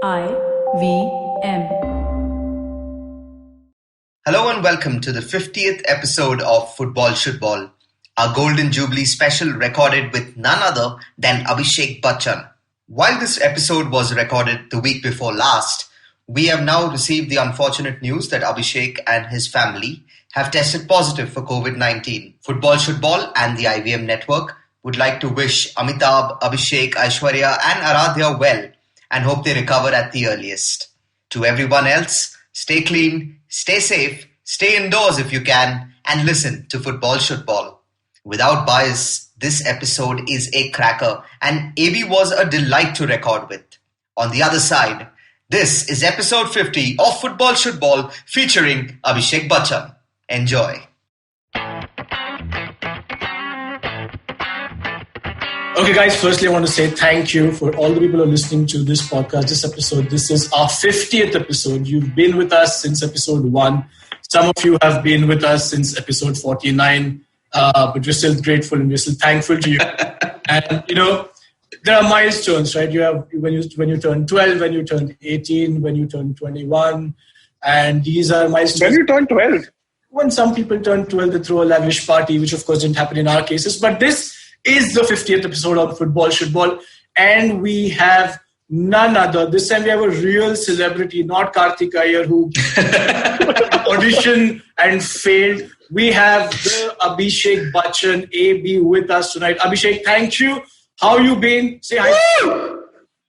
IVM. Hello and welcome to the 50th episode of Football Shootball, our Golden Jubilee special recorded with none other than Abhishek Bachchan. While this episode was recorded the week before last, we have now received the unfortunate news that Abhishek and his family have tested positive for COVID-19. Football Shootball and the IVM network would like to wish Amitabh, Abhishek, Aishwarya and Aradhya well and hope they recover at the earliest. To everyone else, stay clean, stay safe, stay indoors if you can, and listen to Football Shootball. Without bias, this episode is a cracker, and AB was a delight to record with. On the other side, this is episode 50 of Football Shootball featuring Abhishek Bachchan. Enjoy. Okay, guys, firstly, I want to say thank you for all the people who are listening to this podcast, this episode. This is our 50th episode. You've been with us since episode 1. Some of you have been with us since episode 49, but we're still grateful and we're still thankful to you. And, there are milestones, right? You have when you turn 12, when you turn 18, when you turn 21, and these are milestones. When you turn 12? When some people turn 12, they throw a lavish party, which of course didn't happen in our cases. But this is the 50th episode of Football Shootball, and we have none other. This time we have a real celebrity, not Karthik Iyer, who auditioned and failed. We have the Abhishek Bachchan, AB, with us tonight. Abhishek, thank you. How you been? Say hi.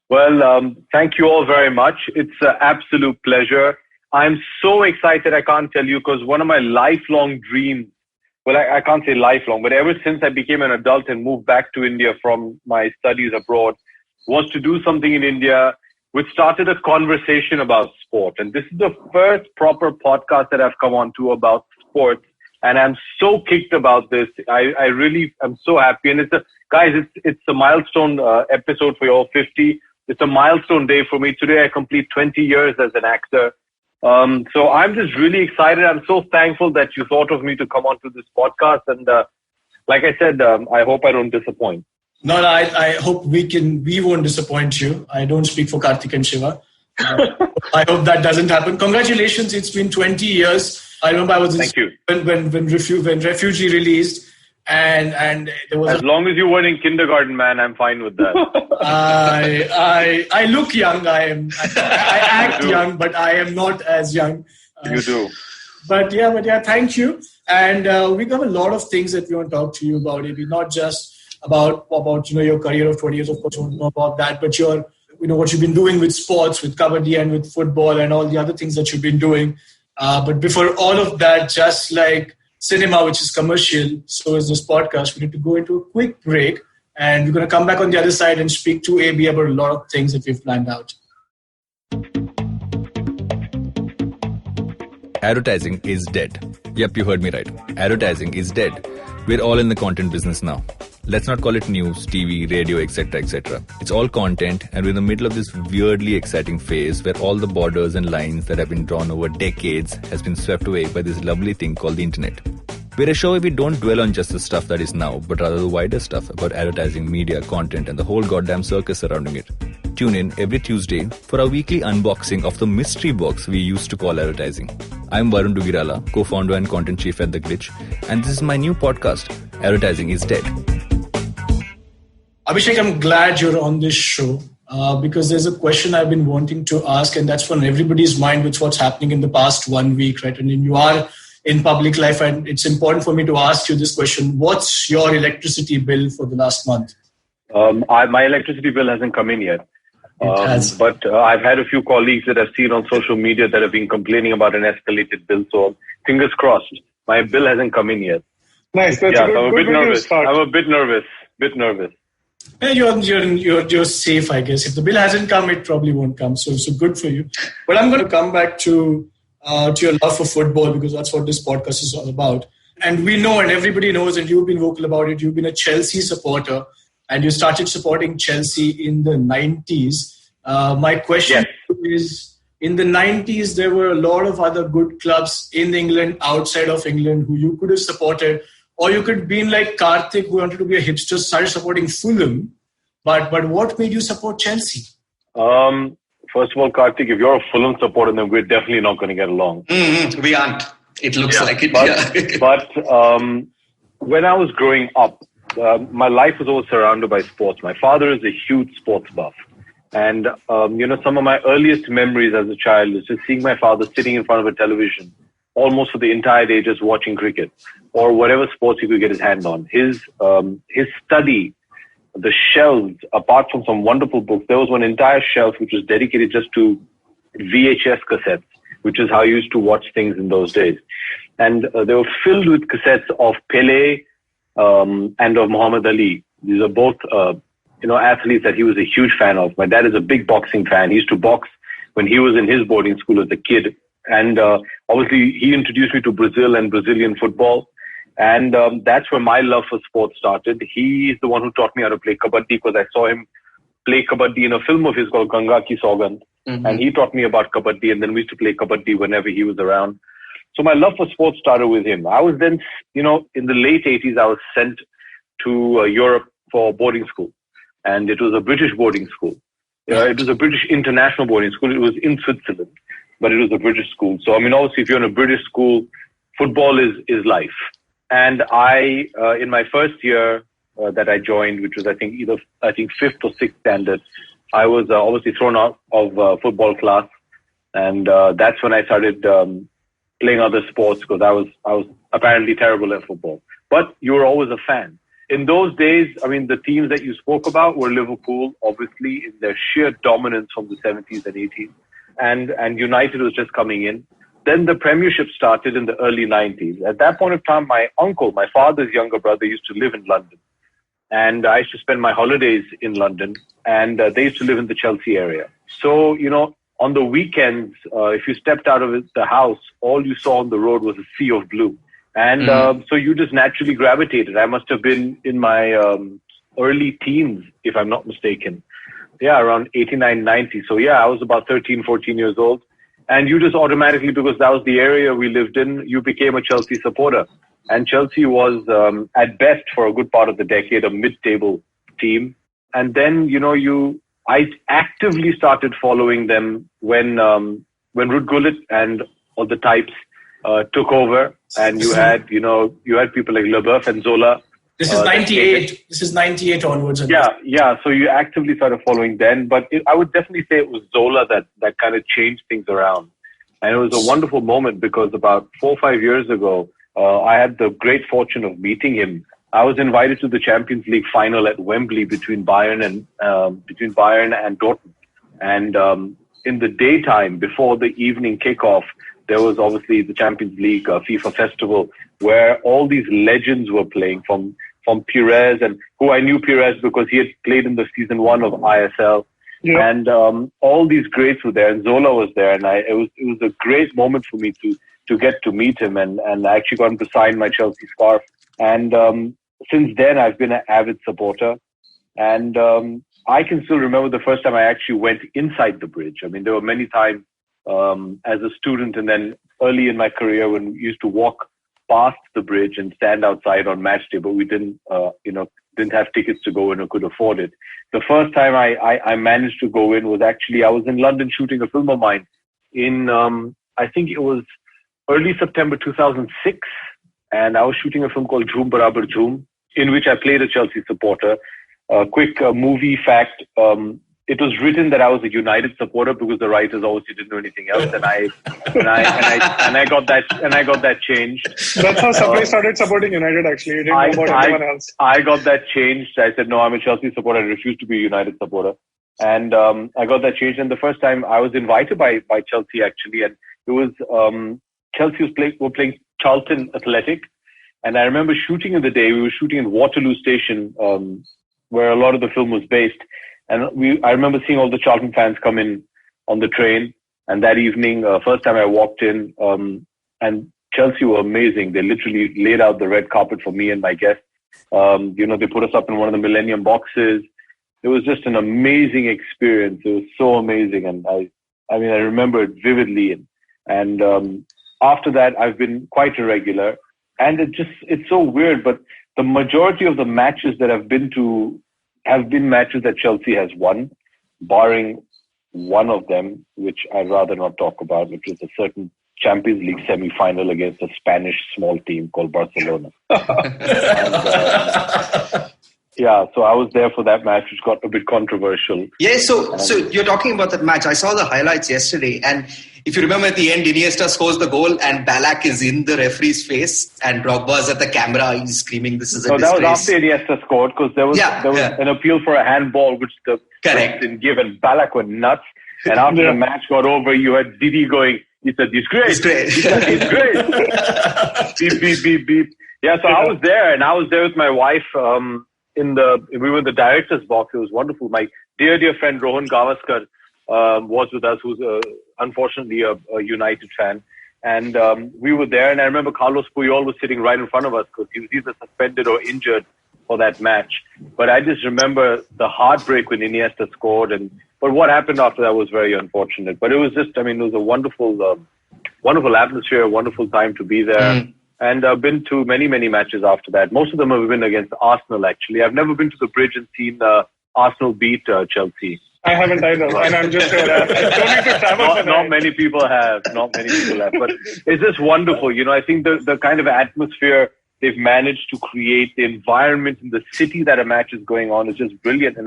Well, thank you all very much. It's an absolute pleasure. I'm so excited, I can't tell you, because one of my lifelong dreams, well, I can't say lifelong, but ever since I became an adult and moved back to India from my studies abroad, was to do something in India which started a conversation about sport. And this is the first proper podcast that I've come on to about sports. And I'm so kicked about this. I really am so happy. And it's a milestone episode for your 50. It's a milestone day for me. Today I complete 20 years as an actor. So I'm just really excited. I'm so thankful that you thought of me to come onto this podcast. And like I said, I hope I don't disappoint. No, I hope we won't disappoint you. I don't speak for Karthik and Shiva. I hope that doesn't happen. Congratulations. It's been 20 years. I remember I was Thank you. When Refugee released. And there was as long as you weren't in kindergarten, man, I'm fine with that. I look young. I act young, but I am not as young. You do. But yeah, thank you. And we have a lot of things that we want to talk to you about. Maybe not just about your career of 20 years. Of course, we want to know about that. But what you've been doing with sports, with kabaddi, and with football, and all the other things that you've been doing. But before all of that, just like cinema, which is commercial, so is this podcast, we need to go into a quick break, and we're going to come back on the other side and speak to AB about a lot of things that we've planned out. Advertising is dead. Yep, you heard me right. Advertising is dead. We're all in the content business now. Let's not call it news, TV, radio, etc., etc. It's all content, and we're in the middle of this weirdly exciting phase where all the borders and lines that have been drawn over decades has been swept away by this lovely thing called the internet. We're a show where we don't dwell on just the stuff that is now, but rather the wider stuff about advertising, media, content, and the whole goddamn circus surrounding it. Tune in every Tuesday for our weekly unboxing of the mystery box we used to call advertising. I'm Varun Dugirala, co-founder and content chief at The Glitch, and this is my new podcast, Advertising is Dead. Abhishek, I'm glad you're on this show because there's a question I've been wanting to ask, and that's on everybody's mind with what's happening in the past 1 week, right? And you are in public life, and it's important for me to ask you this question. What's your electricity bill for the last month? My electricity bill hasn't come in yet. But I've had a few colleagues that I've seen on social media that have been complaining about an escalated bill. So fingers crossed. My bill hasn't come in yet. Nice. That's a good, I'm a bit nervous. start. I'm a bit nervous. Hey, you're safe, I guess. If the bill hasn't come, it probably won't come. So good for you. But I'm going to come back to your love for football, because that's what this podcast is all about. And we know, and everybody knows, and you've been vocal about it, you've been a Chelsea supporter, and you started supporting Chelsea in the 90s. My question is, in the 90s, there were a lot of other good clubs in England, outside of England, who you could have supported. Or you could have been like Karthik, who wanted to be a hipster, started supporting Fulham. But what made you support Chelsea? first of all, Karthik, if you're a Fulham supporter, then we're definitely not going to get along. We aren't. It looks like it. But when I was growing up, my life was always surrounded by sports. My father is a huge sports buff. And, some of my earliest memories as a child is just seeing my father sitting in front of a television almost for the entire day just watching cricket or whatever sports he could get his hand on. His study, the shelves, apart from some wonderful books, there was one entire shelf which was dedicated just to VHS cassettes, which is how you used to watch things in those days. And they were filled with cassettes of Pele and of Muhammad Ali. These are both, athletes that he was a huge fan of. My dad is a big boxing fan. He used to box when he was in his boarding school as a kid. And obviously, he introduced me to Brazil and Brazilian football. And that's where my love for sports started. He's the one who taught me how to play kabaddi because I saw him play kabaddi in a film of his called Ganga Ki Saugand. And he taught me about kabaddi. And then we used to play kabaddi whenever he was around. So my love for sports started with him. I was then, in the late 80s, I was sent to Europe for boarding school. And it was a British boarding school. It was a British international boarding school. It was in Switzerland, but it was a British school. So, obviously, if you're in a British school, football is life. And I, in my first year that I joined, which was, I think fifth or sixth standard, I was obviously thrown out of football class. And that's when I started playing other sports because I was apparently terrible at football. But you were always a fan. In those days, the teams that you spoke about were Liverpool, obviously, in their sheer dominance from the 70s and 80s. And United was just coming in. Then the Premiership started in the early 90s. At that point of time, my uncle, my father's younger brother, used to live in London. And I used to spend my holidays in London. And they used to live in the Chelsea area. So, on the weekends, if you stepped out of the house, all you saw on the road was a sea of blue. And so you just naturally gravitated. I must have been in my early teens, if I'm not mistaken. Yeah, around 89, 90. So I was about 13, 14 years old. And you just automatically, because that was the area we lived in, you became a Chelsea supporter. And Chelsea was, at best, for a good part of the decade, a mid-table team. And then, I actively started following them when Ruud Gullit and all the types took over, and you had people like Leboeuf and Zola. This is 98. This is 98 onwards. Yeah. So you actively started following then, but I would definitely say it was Zola that kind of changed things around, and it was a wonderful moment because about 4 or 5 years ago, I had the great fortune of meeting him. I was invited to the Champions League final at Wembley between Bayern and Dortmund, and in the daytime before the evening kickoff, there was obviously the Champions League FIFA festival where all these legends were playing from Pires, and who I knew Pires because he had played in the season 1 of ISL. Yeah. And all these greats were there, and Zola was there, and it was a great moment for me to get to meet him, and I actually got him to sign my Chelsea scarf. And since then, I've been an avid supporter, and I can still remember the first time I actually went inside the bridge. There were many times as a student, and then early in my career when we used to walk past the bridge and stand outside on match day, but we didn't have tickets to go in or could afford it. The first time I managed to go in was actually, I was in London shooting a film of mine in, I think it was early September 2006. And I was shooting a film called Jhoom Barabar Jhoom, in which I played a Chelsea supporter. Quick movie fact, it was written that I was a United supporter because the writers obviously didn't know anything else, and I got that changed. That's how Supply started supporting United. Actually, you didn't know about anyone else. I got that changed. I said no, I'm a Chelsea supporter. I refuse to be a United supporter, and I got that changed. And the first time I was invited by Chelsea actually, and it was Chelsea were playing Charlton Athletic, and I remember shooting in the day. We were shooting in Waterloo Station, where a lot of the film was based. And I remember seeing all the Charlton fans come in on the train. And that evening, first time I walked in, and Chelsea were amazing. They literally laid out the red carpet for me and my guests. They put us up in one of the Millennium boxes. It was just an amazing experience. It was so amazing. And I remember it vividly. And after that, I've been quite irregular. And it's so weird, but the majority of the matches that I've been to have been matches that Chelsea has won, barring one of them, which I'd rather not talk about, which is a certain Champions League semi-final against a Spanish small team called Barcelona. Yeah, so I was there for that match, which got a bit controversial. Yeah, so you're talking about that match. I saw the highlights yesterday, and if you remember at the end, Iniesta scores the goal and Ballack is in the referee's face and Drogba's at the camera. He's screaming, "This is a disgrace." That was after Iniesta scored, because there was an appeal for a handball, which the correct didn't give, and Ballack went nuts. And after the match got over, you had Didi going, "It's a disgrace. It's a disgrace." Beep, beep, beep, beep. Yeah, so I was there, and I was there with my wife. We were in the director's box. It was wonderful. My dear friend Rohan Gavaskar was with us, who's unfortunately a United fan. And we were there, and I remember Carlos Puyol was sitting right in front of us because he was either suspended or injured for that match. But I just remember the heartbreak when Iniesta scored. But what happened after that was very unfortunate. But it was just, it was a wonderful atmosphere, a wonderful time to be there. And I've been to many, many matches after that. Most of them have been against Arsenal, actually. I've never been to the Bridge and seen Arsenal beat Chelsea. I haven't either, and I'm just don't need to travel. Not many people have. But it's just wonderful. I think the kind of atmosphere they've managed to create, the environment in the city that a match is going on is just brilliant.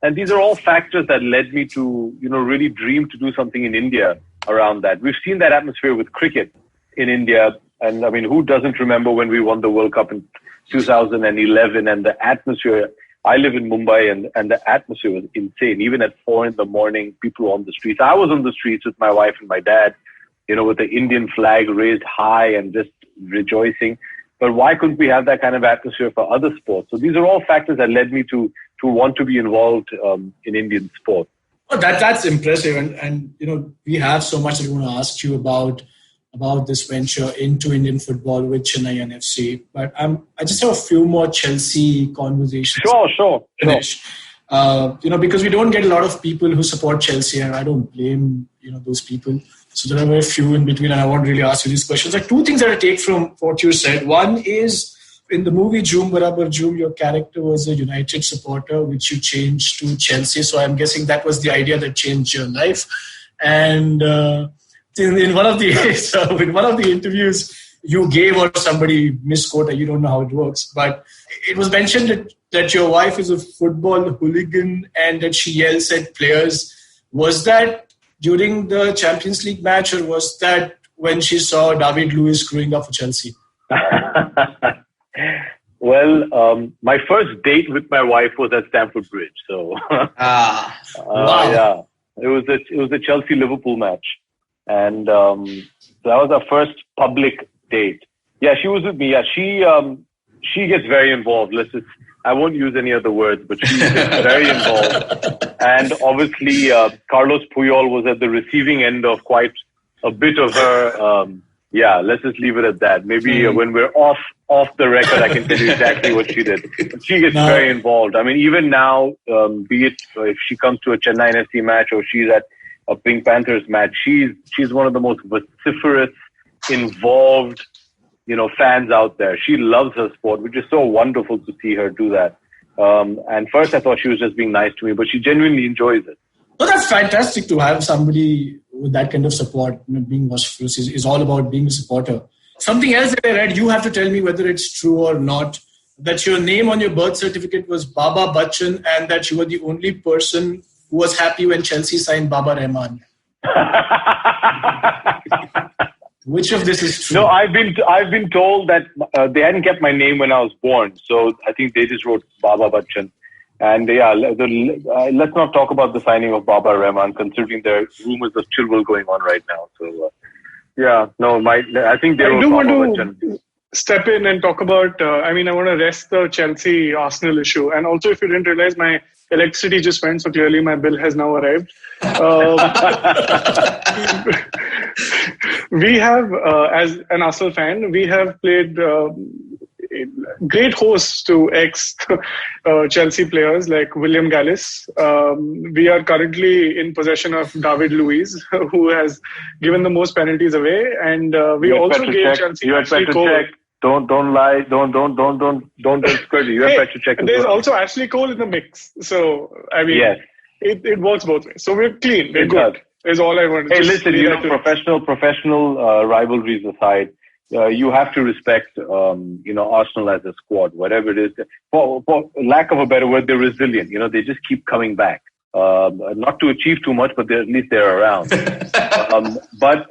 And these are all factors that led me to, really dream to do something in India around that. We've seen that atmosphere with cricket in India. And who doesn't remember when we won the World Cup in 2011 and the atmosphere? I live in Mumbai and the atmosphere was insane. Even at 4 a.m, people were on the streets. I was on the streets with my wife and my dad, with the Indian flag raised high and just rejoicing. But why couldn't we have that kind of atmosphere for other sports? So these are all factors that led me to want to be involved in Indian sport. Oh, that's impressive. And we have so much that we want to ask you about this venture into Indian football with Chennaiyin FC. But I just have a few more Chelsea conversations. Sure. Because we don't get a lot of people who support Chelsea, and I don't blame, those people. So there are very few in between, and I won't really ask you these questions. Like, two things that I take from what you said. One is, in the movie Joom Barabar Joom, your character was a United supporter, which you changed to Chelsea. So I'm guessing that was the idea that changed your life. And in one of the interviews you gave, or somebody misquoted, you don't know how it works, but it was mentioned that your wife is a football hooligan and that she yells at players. Was that during the Champions League match, or was that when she saw David Luiz screwing up for Chelsea? Well, my first date with my wife was at Stamford Bridge. So, wow. Yeah, it was a Chelsea-Liverpool match. And so that was our first public date. Yeah, she was with me. Yeah, she gets very involved. I won't use any other words, but she gets very involved. And obviously, Carlos Puyol was at the receiving end of quite a bit of her. Let's just leave it at that. Maybe when we're off the record, I can tell you exactly what she did. But she gets very involved. Even now, be it if she comes to a Chennaiyin FC match or she's at a Pink Panthers match, she's one of the most vociferous, involved, fans out there. She loves her sport, which is so wonderful to see her do that. And first I thought she was just being nice to me, but she genuinely enjoys it. Well, that's fantastic to have somebody with that kind of support. Being vociferous is all about being a supporter. Something else that I read, you have to tell me whether it's true or not, that your name on your birth certificate was Baba Bachchan and that you were the only person who was happy when Chelsea signed Baba Rahman. Which of this is true? No, I've been told that they hadn't kept my name when I was born, so I think they just wrote Baba Bachchan. And let's not talk about the signing of Baba Rahman, considering there are rumors of Chilwell going on right now. So I think they wrote Baba Bachchan. Step in and talk about, I want to rest the Chelsea-Arsenal issue. And also, if you didn't realize, my electricity just went, so clearly my bill has now arrived. We have, as an Arsenal fan, we have played great hosts to ex-Chelsea players like William Gallis. We are currently in possession of David Luiz, who has given the most penalties away. And we also gave Chelsea Ashley Cole. Don't lie. Don't discourage you. You have to check. There's also Ashley Cole in the mix. So, Yes. it works both ways. So we're clean. We're good. Is all I want to Hey, listen, professional rivalries aside, you have to respect, Arsenal as a squad, whatever it is. For lack of a better word, they're resilient. They just keep coming back. Not to achieve too much, but at least they're around. But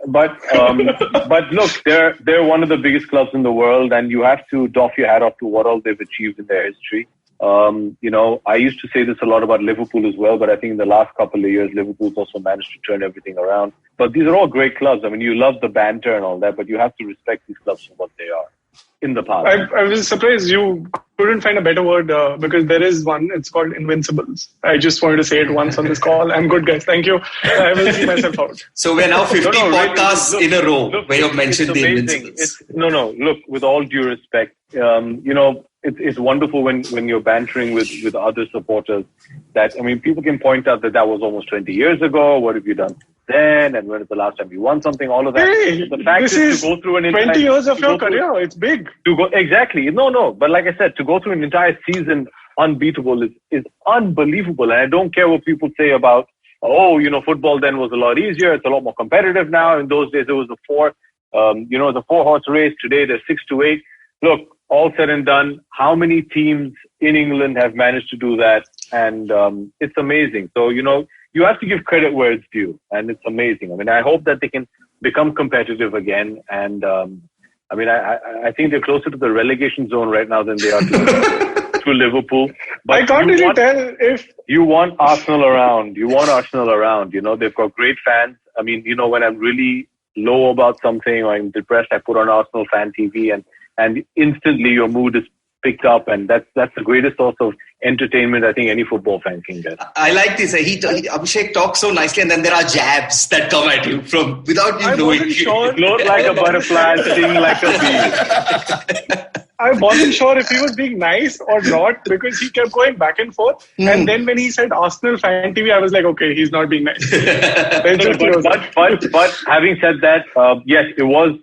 look, they're one of the biggest clubs in the world, and you have to doff your hat off to what all they've achieved in their history. I used to say this a lot about Liverpool as well, but I think in the last couple of years, Liverpool's also managed to turn everything around. But these are all great clubs. I mean, you love the banter and all that, but you have to respect these clubs for what they are in the past. I was surprised you couldn't find a better word because there is one. It's called Invincibles. I just wanted to say it once on this call. I'm good, guys. Thank you. I will see myself out. So we're now 50 podcasts in a row where you've mentioned the Invincibles. Look, with all due respect, it's wonderful when you're bantering with other supporters. People can point out that was almost 20 years ago. What have you done then? And when is the last time you won something? All of that. Hey, the fact is to go through 20 years of your career. It's big. Exactly. No. But like I said, to go through an entire season unbeatable is unbelievable. And I don't care what people say about, football then was a lot easier. It's a lot more competitive now. In those days, it was a 4-horse race. Today, there's 6 to 8. Look, all said and done, how many teams in England have managed to do that? And it's amazing. So, you have to give credit where it's due. And it's amazing. I hope that they can become competitive again. And I think they're closer to the relegation zone right now than they are to Liverpool. But I can't really tell if... You want Arsenal around. They've got great fans. When I'm really low about something or I'm depressed, I put on Arsenal fan TV and instantly your mood is picked up, and that's the greatest source of entertainment I think any football fan can get. I like this. Abhishek talks so nicely, and then there are jabs that come at you from without you knowing. Float like a butterfly, sting like a bee. I wasn't sure if he was being nice or not because he kept going back and forth. And then when he said Arsenal fan TV, I was like, okay, he's not being nice. But having said that, yes, it was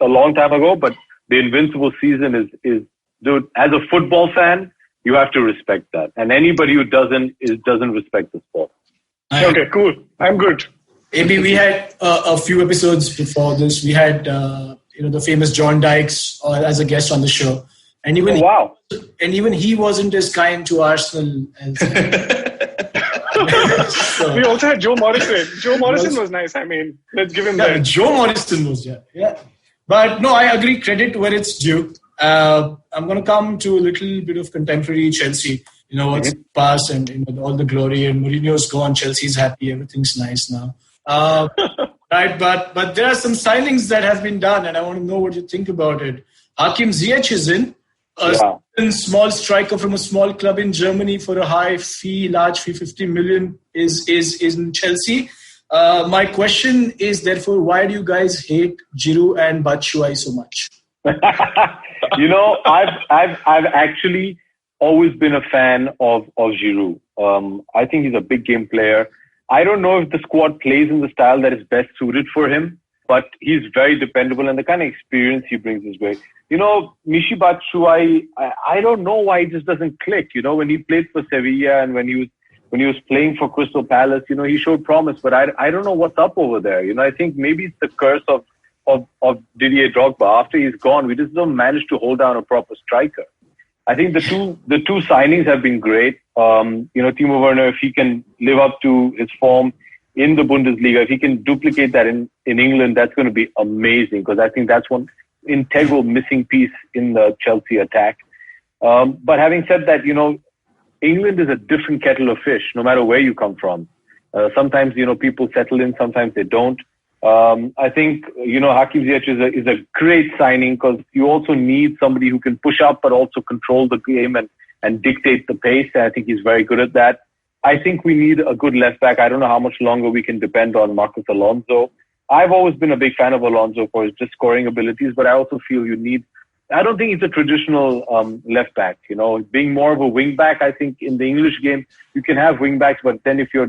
a long time ago, but the Invincible season is, dude, as a football fan, you have to respect that. And anybody who doesn't respect the sport. Okay, cool. I'm good. Maybe we had a few episodes before this. We had, the famous John Dykes as a guest on the show. And even he wasn't as kind to Arsenal as... So, we also had Joe Morrison. Joe Morrison was nice. Let's give him that. Joe Morrison was, yeah. But no, I agree. Credit where it's due. I'm going to come to a little bit of contemporary Chelsea. What's past and all the glory. And Mourinho's gone. Chelsea's happy. Everything's nice now. Right, but there are some signings that have been done, and I want to know what you think about it. Hakim Ziyech is in. A small striker from a small club in Germany for a large fee, 50 million is in Chelsea. My question is therefore, why do you guys hate Giroud and Batshuayi so much? I've actually always been a fan of Giroud. I think he's a big game player. I don't know if the squad plays in the style that is best suited for him, but he's very dependable and the kind of experience he brings his way. Michy Batshuayi, I don't know why he just doesn't click. When he played for Sevilla and when he was playing for Crystal Palace, he showed promise, but I don't know what's up over there. I think maybe it's the curse of Didier Drogba. After he's gone, we just don't manage to hold down a proper striker. I think the two signings have been great. Timo Werner, if he can live up to his form in the Bundesliga, if he can duplicate that in England, that's going to be amazing because I think that's one integral missing piece in the Chelsea attack. But having said that, England is a different kettle of fish, no matter where you come from. Sometimes, people settle in, sometimes they don't. I think, Hakim Ziyech is a great signing because you also need somebody who can push up but also control the game and dictate the pace. And I think he's very good at that. I think we need a good left back. I don't know how much longer we can depend on Marcus Alonso. I've always been a big fan of Alonso for his just scoring abilities, but I also feel I don't think he's a traditional left back. Being more of a wing back. I think in the English game you can have wing backs, but then if your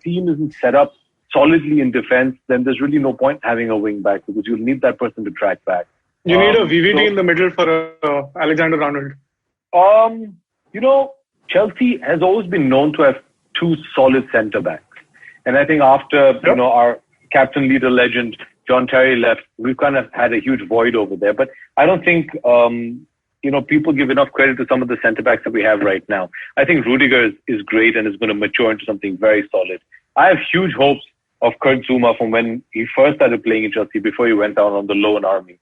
team isn't set up solidly in defense, then there's really no point having a wing back because you'll need that person to track back. You need a VVD in the middle for Alexander-Arnold. Chelsea has always been known to two solid centre backs. And I think after our captain, leader, legend John Terry left, we've kind of had a huge void over there. But I don't think people give enough credit to some of the centre backs that we have right now. I think Rudiger is great and is going to mature into something very solid. I have huge hopes of Kurt Zouma from when he first started playing in Chelsea before he went down on the loan army.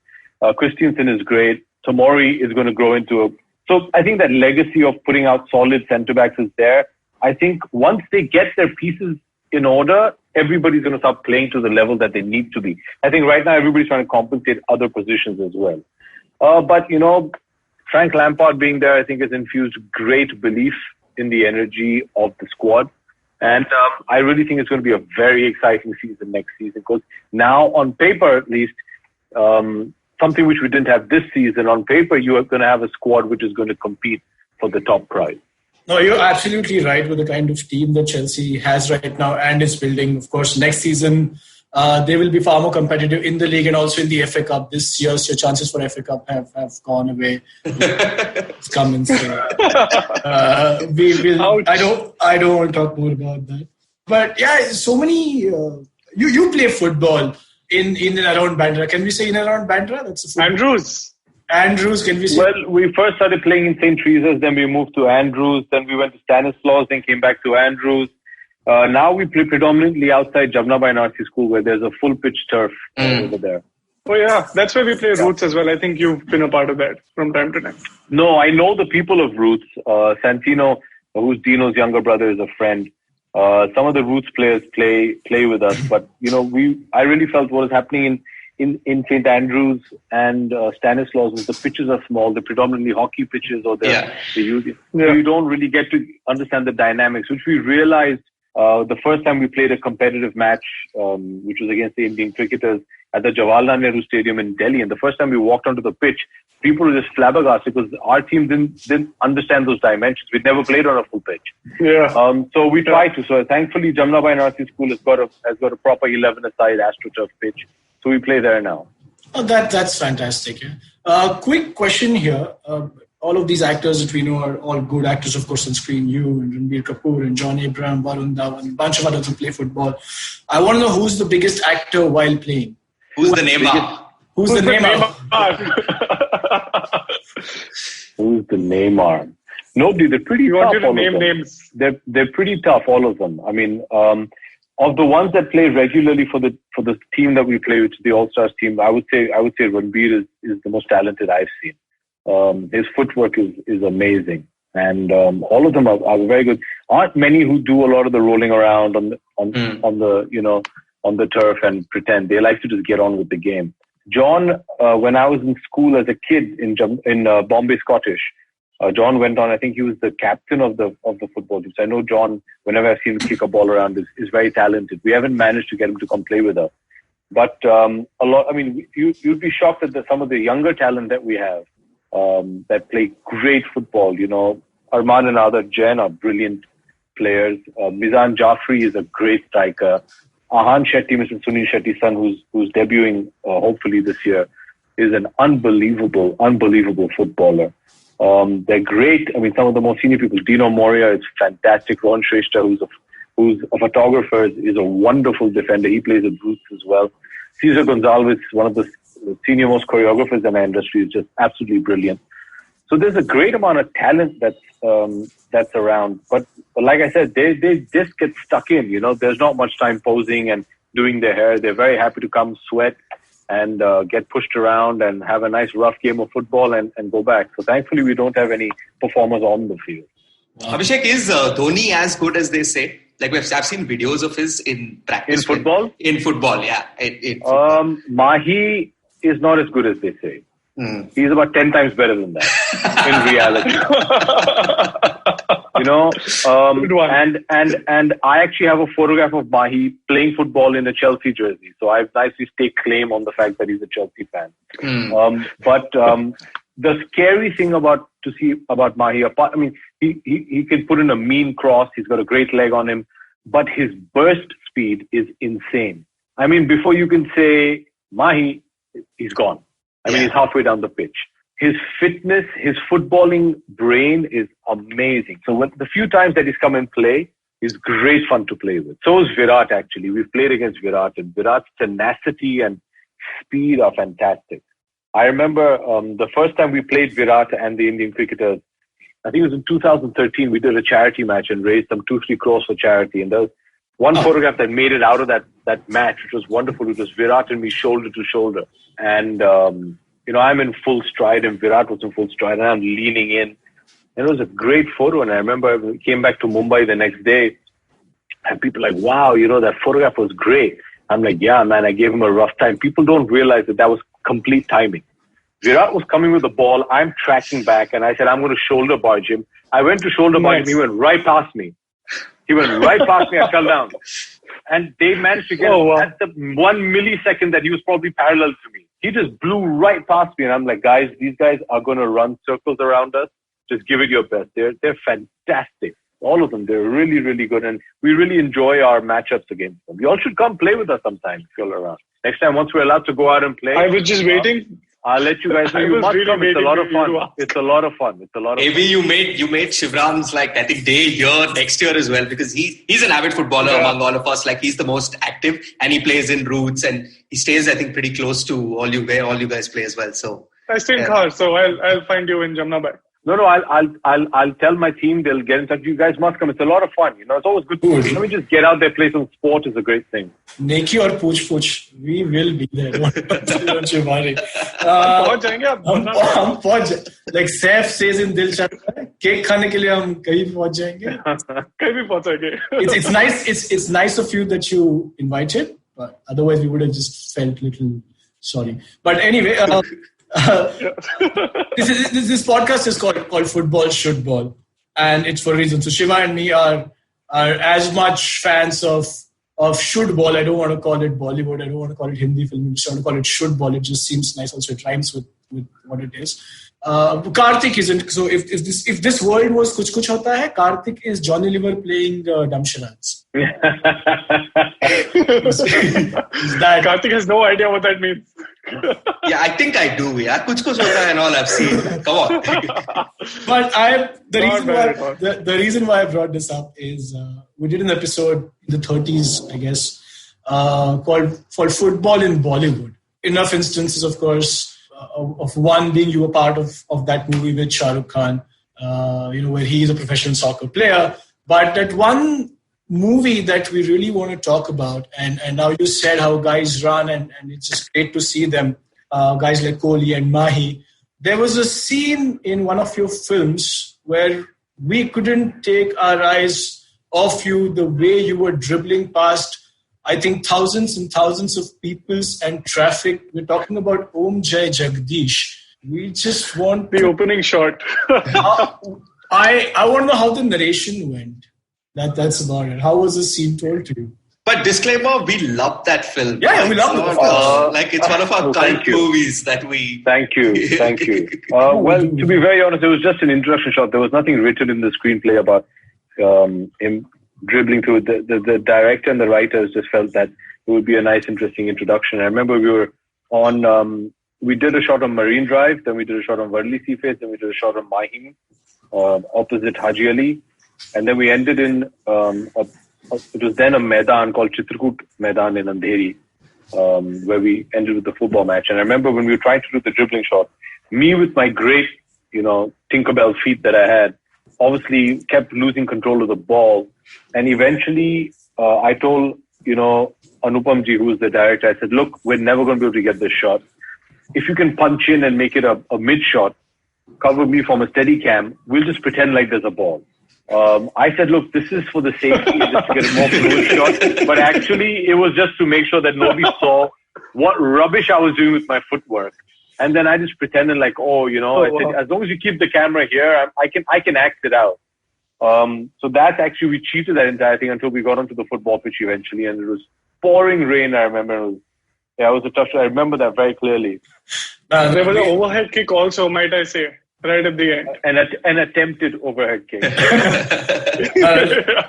Christensen is great. Tomori is going to grow into a... So I think that legacy of putting out solid centre-backs is there. I think once they get their pieces in order, everybody's going to start playing to the level that they need to be. I think right now everybody's trying to compensate other positions as well. But Frank Lampard being there, I think, has infused great belief in the energy of the squad. And I really think it's going to be a very exciting season next season, because now on paper, at least, something which we didn't have this season, on paper, you are going to have a squad which is going to compete for the top prize. No, you're absolutely right with the kind of team that Chelsea has right now and is building. Of course, next season, they will be far more competitive in the league and also in the FA Cup. This year's your chances for FA Cup have gone away. It's coming. So, I don't want to talk more about that. But yeah, so many. You play football in and around Bandra. Can we say in and around Bandra? That's Andrews, can we say? Well, we first started playing in St. Teresa's, then we moved to Andrews, then we went to Stanislaus, then came back to Andrews. Now we play predominantly outside Jamnabai Narsi School, where there's a full pitch turf over there. Oh yeah, that's where we play Roots as well. I think you've been a part of that from time to time. No, I know the people of Roots. Santino, who's Dino's younger brother, is a friend. Some of the Roots players play with us, but I really felt what was happening in St. Andrews and Stanislaus was the pitches are small. They're predominantly hockey pitches, or they use it. So you don't really get to understand the dynamics, which we realized the first time we played a competitive match, which was against the Indian cricketers at the Jawaharlal Nehru Stadium in Delhi. And the first time we walked onto the pitch, people were just flabbergasted because our team didn't understand those dimensions. We'd never played on a full pitch. Yeah. So we tried to. So thankfully, Jamnabai Narsi School has got a proper 11-a-side AstroTurf pitch. So we play there now. Oh, that's fantastic. Yeah. Quick question here. All of these actors that we know are all good actors, of course, on screen. You and Ranbir Kapoor and John Abraham, Varun Dhawan, a bunch of others who play football. I want to know who's the biggest actor while playing. Who's the Neymar? Who's the Neymar? Who's the Neymar? Nobody. They're pretty tough. You want to name names? They're pretty tough, all of them. I mean, of the ones that play regularly for the team that we play, which is the All-Stars team, I would say Ranbir is the most talented I've seen. His footwork is amazing, and all of them are very good. Aren't many who do a lot of the rolling around on the turf and pretend. They like to just get on with the game. John, when I was in school as a kid in Bombay Scottish, John went on. I think he was the captain of the football team. So I know John, whenever I've seen him kick a ball around, is very talented. We haven't managed to get him to come play with us, but a lot. I mean, you'd be shocked at some of the younger talent that we have that play great football. Arman and Adar Jain are brilliant players. Mizan Jafri is a great striker. Ahan Shetty, Mr. Sunil Shetty's son, who's debuting hopefully this year, is an unbelievable footballer. They're great. I mean, some of the more senior people. Dino Moria is fantastic. Ron Shrestha, who's a photographer, is a wonderful defender. He plays at Roots as well. Cesar Gonzalez, one of the senior most choreographers in our industry, is just absolutely brilliant. So there's a great amount of talent that's around. But like I said, they just get stuck in. There's not much time posing and doing their hair. They're very happy to come sweat and get pushed around and have a nice rough game of football and go back. So thankfully, we don't have any performers on the field. Abhishek, is Dhoni as good as they say? Like I've seen videos of his in practice. In football? In football, yeah. Mahi is not as good as they say. He's about 10 times better than that in reality. And I actually have a photograph of Mahi playing football in a Chelsea jersey. So I've nicely staked claim on the fact that he's a Chelsea fan. But the scary thing about Mahi, he can put in a mean cross. He's got a great leg on him, but his burst speed is insane. I mean, before you can say Mahi, he's gone. He's halfway down the pitch. His fitness, his footballing brain is amazing. So the few times that he's come and play, He's great fun to play with. So is Virat, actually. We've played against Virat, and Virat's tenacity and speed are fantastic. I remember the first time we played Virat and the Indian cricketers, I think it was in 2013, we did a charity match and raised some 2-3 crores for charity. And there was one photograph that made it out of that match, which was wonderful. It was Virat and me shoulder to shoulder. And, I'm in full stride and Virat was in full stride and I'm leaning in. And it was a great photo. And I remember we came back to Mumbai the next day and people were like, wow, that photograph was great. I'm like, yeah, man, I gave him a rough time. People don't realize that was complete timing. Virat was coming with the ball. I'm tracking back and I said, I'm going to shoulder barge him. I went to shoulder barge him. He went right past me. I fell down. And they managed to get at the 1 millisecond that he was probably parallel to me. He just blew right past me. And I'm like, guys, these guys are going to run circles around us. Just give it your best. They're fantastic. All of them. They're really, really good. And we really enjoy our matchups against them. You all should come play with us sometime if you're around. Next time, once we're allowed to go out and play. I was just waiting. I'll let you guys know. You must come. It's a lot of fun. It's a lot of fun. Maybe you made Sivaram's I think day here next year as well, because he's an avid footballer among all of us. He's the most active and he plays in roots and he stays I think pretty close to all you guys play as well. So I stay in Khar, so I'll find you in Jamnabai. No, I'll tell my team. They'll get in touch. You guys must come. It's a lot of fun. It's always good. Let me just get out there, play some sport is a great thing. Neki or Pooch, we will be there. Don't you worry. Like Saif says in Dil Chapter, cake khane ke liye hum kahin pahunch jayenge. Kahin bhi pahunchenge. It's nice. It's nice of you that you invited, but otherwise we would have just felt little sorry. But anyway. This podcast is called Football Shootball, and it's for a reason. So Shiva and me are as much fans of shootball. I don't want to call it Bollywood. I don't want to call it Hindi film. I just want to call it shootball. It just seems nice. Also, it rhymes with what it is. Karthik isn't. So if this world was Kuch Kuch Hota Hai, Karthik is Johnny Liver playing dumb charades. Karthik has no idea what that means. Yeah, I think I do. Yeah, Kuch Kuch Hota Hai and all I've seen. Come on. But the reason why I brought this up is we did an episode in the 30s, I guess, called Football in Bollywood. Enough instances, of course. Of one being you were part of that movie with Shah Rukh Khan, where he is a professional soccer player. But that one movie that we really want to talk about, and now you said how guys run, and it's just great to see them, guys like Kohli and Mahi. There was a scene in one of your films where we couldn't take our eyes off you, the way you were dribbling past I think thousands and thousands of peoples and traffic. We're talking about Om Jai Jagdish. We just want the opening shot. I want to know how the narration went. That's about it. How was the scene told to you? But disclaimer, we love that film. Yeah, we love it. It's one of our cult movies that we... Thank you. Well, to be very honest, it was just an introduction shot. There was nothing written in the screenplay about him dribbling through. The director and the writers just felt that it would be a nice, interesting introduction. I remember we were on... we did a shot on Marine Drive, then we did a shot on Worli Seaface, then we did a shot on Mahim, opposite Haji Ali. And then we ended in... it was then a Maidan called Chitrakoot Maidan in Andheri, where we ended with the football match. And I remember when we were trying to do the dribbling shot, me with my great, Tinkerbell feet that I had, obviously kept losing control of the ball. And eventually, I told, Anupamji, who was the director, I said, look, we're never going to be able to get this shot. If you can punch in and make it a mid-shot, cover me from a steady cam, we'll just pretend like there's a ball. I said, look, this is for the safety, just to get a more fluid shot. But actually, it was just to make sure that nobody saw what rubbish I was doing with my footwork. And then I just pretended like, I said, as long as you keep the camera here, I can act it out. So that's actually, we cheated that entire thing until we got onto the football pitch eventually. And it was pouring rain, I remember. It was a tough shot. I remember that very clearly. There was an overhead kick also, might I say. Right at the end. An attempted overhead kick.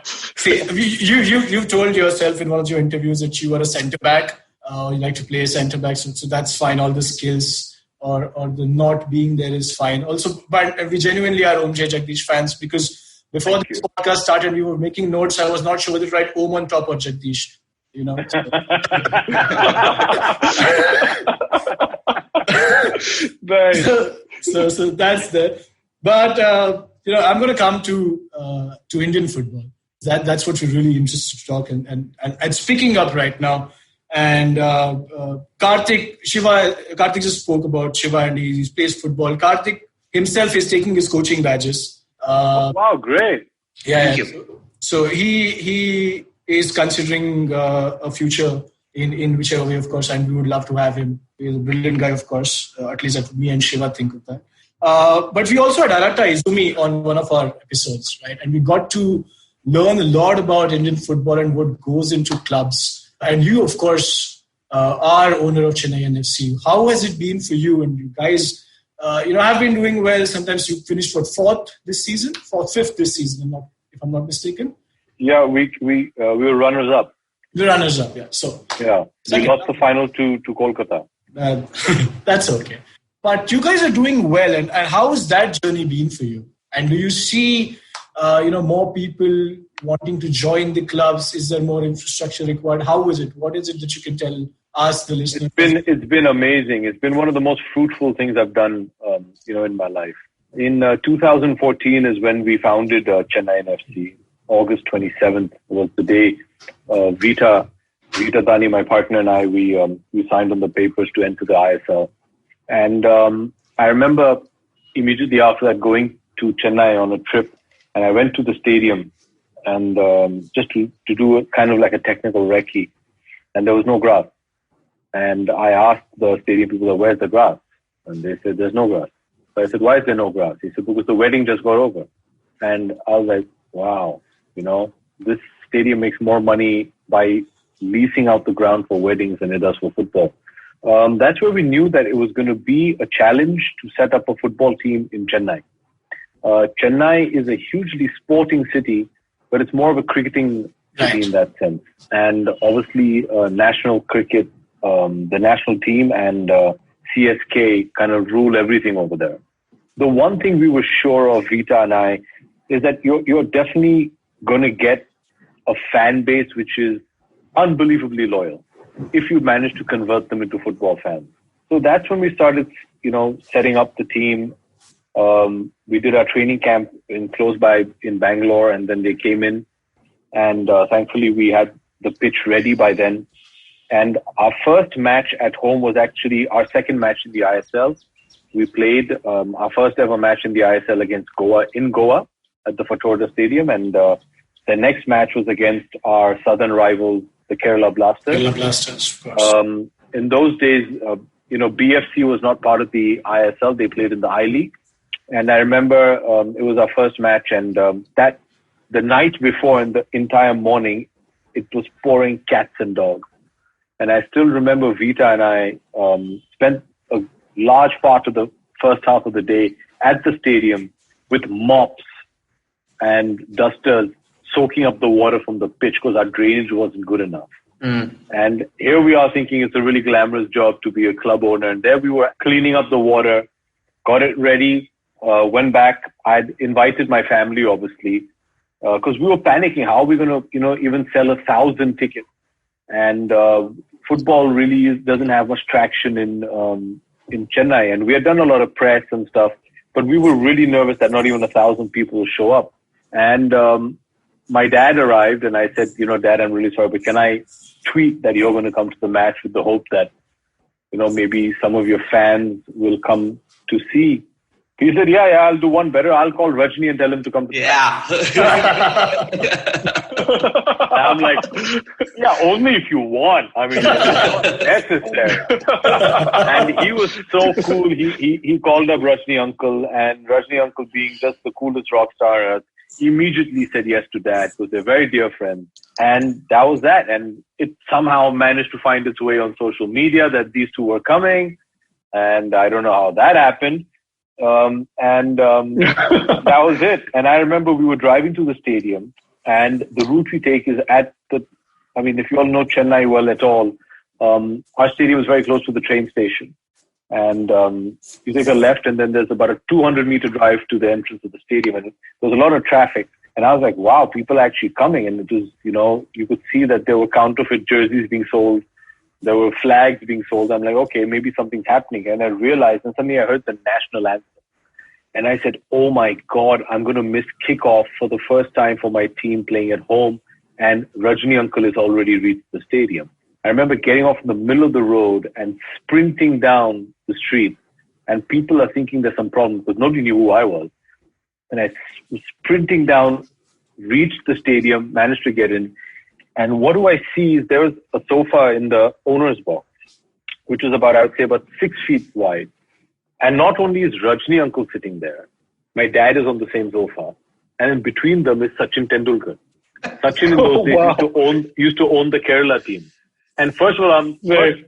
See, you've told yourself in one of your interviews that you are a centre-back. You like to play centre-back, so that's fine. All the skills or the not being there is fine. Also, but we genuinely are Om Jai Jagdish fans because Before this podcast started, we were making notes. I was not sure whether to write Om on top or Jagdish. So that's there. But I'm going to come to Indian football. That's what we're really interested to talk and it's picking up right now. And Karthik just spoke about Shiva and he plays football. Karthik himself is taking his coaching badges. Wow, great! Yeah. So he is considering a future in whichever way, of course, and we would love to have him. He's a brilliant guy, of course. At least that me and Shiva think of that. But we also had Arata Izumi on one of our episodes, right? And we got to learn a lot about Indian football and what goes into clubs. And you, of course, are owner of Chennaiyin FC. How has it been for you? And you guys, have been doing well. Sometimes you finished fifth this season, if I'm not mistaken. Yeah, we were runners up. The runners up, yeah. So we lost the final to Kolkata. That's okay. But you guys are doing well, and how has that journey been for you? And do you see, more people wanting to join the clubs? Is there more infrastructure required? How is it? What is it that you can tell us, the listeners? It's been amazing. It's been one of the most fruitful things I've done, in my life. In 2014 is when we founded Chennaiyin FC. August 27th was the day Vita Tani, my partner, and I, we signed on the papers to enter the ISL. And I remember immediately after that going to Chennai on a trip, and I went to the stadium and just to do a kind of like a technical recce, and there was no grass. And I asked the stadium people, where's the grass? And they said, there's no grass. So I said, why is there no grass? He said, because the wedding just got over. And I was like, wow, this stadium makes more money by leasing out the ground for weddings than it does for football. That's where we knew that it was going to be a challenge to set up a football team in Chennai. Chennai is a hugely sporting city, but it's more of a cricketing city in that sense. And obviously, national cricket, the national team and CSK kind of rule everything over there. The one thing we were sure of, Vita and I, is that you're definitely going to get a fan base which is unbelievably loyal if you manage to convert them into football fans. So that's when we started, setting up the team. We did our training camp close by in Bangalore, and then they came in, and thankfully we had the pitch ready by then. And our first match at home was actually our second match in the ISL. We played our first ever match in the ISL against Goa in Goa at the Fatorda Stadium, and the next match was against our southern rivals, the Kerala Blasters. Of course. In those days, BFC was not part of the ISL. They played in the I-League. And I remember it was our first match, and that the night before and the entire morning, it was pouring cats and dogs. And I still remember Vita and I spent a large part of the first half of the day at the stadium with mops and dusters soaking up the water from the pitch because our drainage wasn't good enough. And here we are thinking it's a really glamorous job to be a club owner. And there we were cleaning up the water, got it ready, went back. I'd invited my family, obviously, because we were panicking. How are we going to, even sell 1,000 tickets? And football really doesn't have much traction in Chennai. And we had done a lot of press and stuff, but we were really nervous that not even 1,000 people will show up. And my dad arrived, and I said, Dad, I'm really sorry, but can I tweet that you're going to come to the match with the hope that, maybe some of your fans will come to see? He said, yeah, I'll do one better. I'll call Rajni and tell him to come to the match. I'm like, yeah, only if you want. I mean, it's not necessary. And he was so cool. He called up Rajni uncle, and Rajni uncle, being just the coolest rock star on earth, immediately said yes to Dad because they're very dear friends. And that was that. And it somehow managed to find its way on social media that these two were coming. And I don't know how that happened. That was it. And I remember we were driving to the stadium, and the route we take is if you all know Chennai well at all, our stadium is very close to the train station. And you take a left, and then there's about a 200-meter drive to the entrance of the stadium. And there's a lot of traffic. And I was like, wow, people are actually coming. And it was, you could see that there were counterfeit jerseys being sold. There were flags being sold. I'm like, okay, maybe something's happening. And I realized, and suddenly I heard the national anthem. And I said, oh my God, I'm going to miss kickoff for the first time for my team playing at home. And Rajni uncle has already reached the stadium. I remember getting off in the middle of the road and sprinting down the street. And people are thinking there's some problem because nobody knew who I was. And I was sprinting down, reached the stadium, managed to get in. And what do I see is there was a sofa in the owner's box, which was I would say about 6 feet wide. And not only is Rajni uncle sitting there, my dad is on the same sofa. And in between them is Sachin Tendulkar. Sachin in those days used to own the Kerala team. And first of all, I'm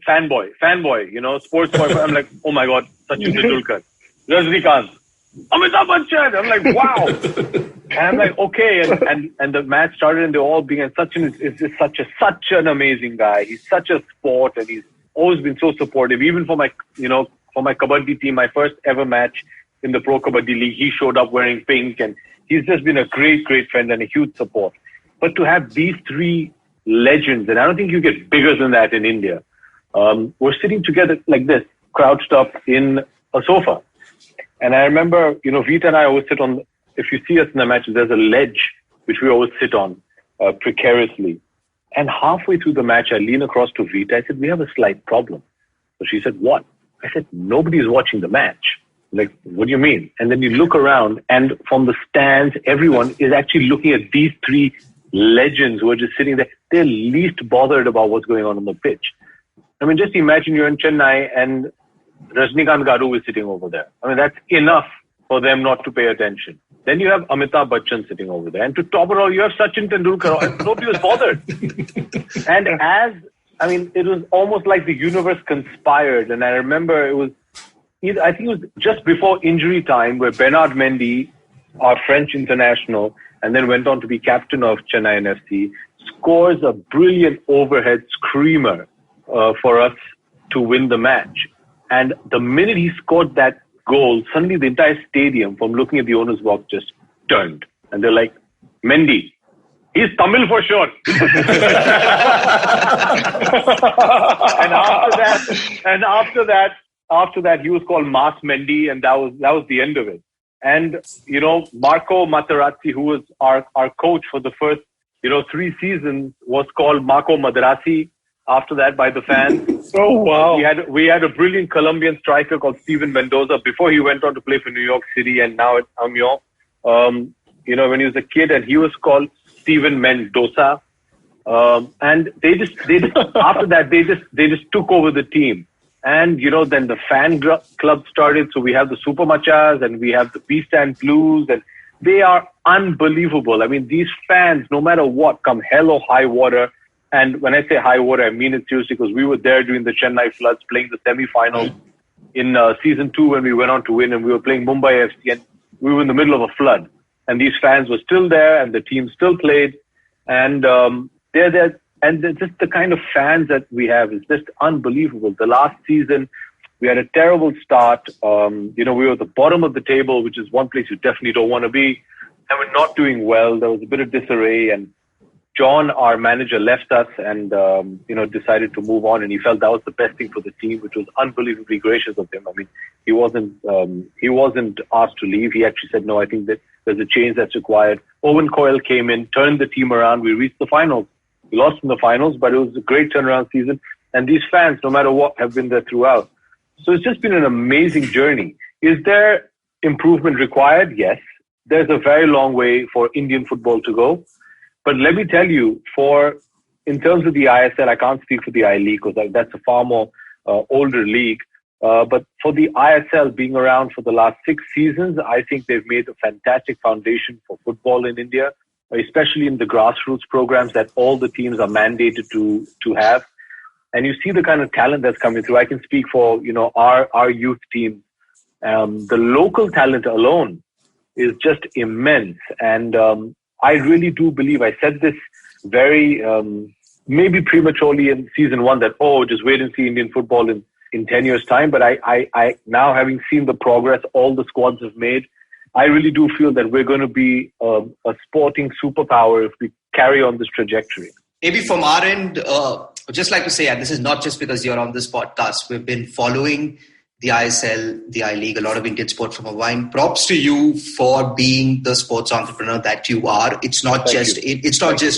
fanboy, sports boy. I'm like, oh my God, Sachin Tendulkar, Rajnikant, Amitabh Bachchan. I'm like, wow. And I'm like, okay. And the match started and they all began. Sachin is just such an amazing guy. He's such a sport and he's always been so supportive. Even for my, for my kabaddi team, my first ever match in the Pro Kabaddi League, he showed up wearing pink and he's just been a great, great friend and a huge support. But to have these three legends, and I don't think you get bigger than that in India, we're sitting together like this, crouched up in a sofa. And I remember, Vita and I always sit on, if you see us in the matches, there's a ledge which we always sit on precariously. And halfway through the match, I lean across to Vita. I said, we have a slight problem. So she said, what? I said, nobody's watching the match. Like, what do you mean? And then you look around and from the stands, everyone is actually looking at these three legends who are just sitting there. They're least bothered about what's going on the pitch. I mean, just imagine you're in Chennai and Rajnikant Garu is sitting over there. I mean, that's enough for them not to pay attention. Then you have Amitabh Bachchan sitting over there. And to top it all, you have Sachin Tendulkar. And nobody was bothered. And it was almost like the universe conspired. And I remember I think it was just before injury time where Bernard Mendy, our French international, and then went on to be captain of Chennaiyin FC, scores a brilliant overhead screamer for us to win the match. And the minute he scored that goal, suddenly the entire stadium, from looking at the owner's box, just turned. And they're like, Mendy, he's Tamil for sure. and after that, he was called Mas Mendy, and that was the end of it. And, Marco Materazzi, who was our coach for the first, 3 seasons, was called Marco Madrasi after that by the fans. Oh, wow. We had a brilliant Colombian striker called Steven Mendoza before he went on to play for New York City and now at Amiens. When he was a kid, and he was called Steven Mendoza. And they just after that, they just took over the team. And, then the fan club started. So we have the Super Machas and we have the Beast and Blues, and they are unbelievable. I mean, these fans, no matter what, come hell or high water. And when I say high water, I mean it seriously, because we were there during the Chennai floods playing the semi-finals in season 2 when we went on to win, and we were playing Mumbai FC and we were in the middle of a flood. And these fans were still there and the team still played. And they're there. And just the kind of fans that we have is just unbelievable. The last season, we had a terrible start. We were at the bottom of the table, which is one place you definitely don't want to be. And we're not doing well. There was a bit of disarray. And John, our manager, left us and, decided to move on. And he felt that was the best thing for the team, which was unbelievably gracious of him. I mean, he wasn't asked to leave. He actually said, no, I think that there's a change that's required. Owen Coyle came in, turned the team around. We reached the finals. We lost in the finals, but it was a great turnaround season. And these fans, no matter what, have been there throughout. So it's just been an amazing journey. Is there improvement required? Yes. There's a very long way for Indian football to go. But let me tell you, in terms of the ISL, I can't speak for the I-League because that's a far more older league. But for the ISL being around for the last 6 seasons, I think they've made a fantastic foundation for football in India, especially in the grassroots programs that all the teams are mandated to have. And you see the kind of talent that's coming through. I can speak for, our youth team. The local talent alone is just immense. And I really do believe, I said this very, maybe prematurely in season 1 that, just wait and see Indian football in 10 years' time. But I now, having seen the progress all the squads have made, I really do feel that we're going to be a sporting superpower if we carry on this trajectory. Maybe from our end, I'd just like to say, and this is not just because you're on this podcast, we've been following the ISL, the I-League, a lot of Indian sport from a while. Props to you for being the sports entrepreneur that you are. It's not just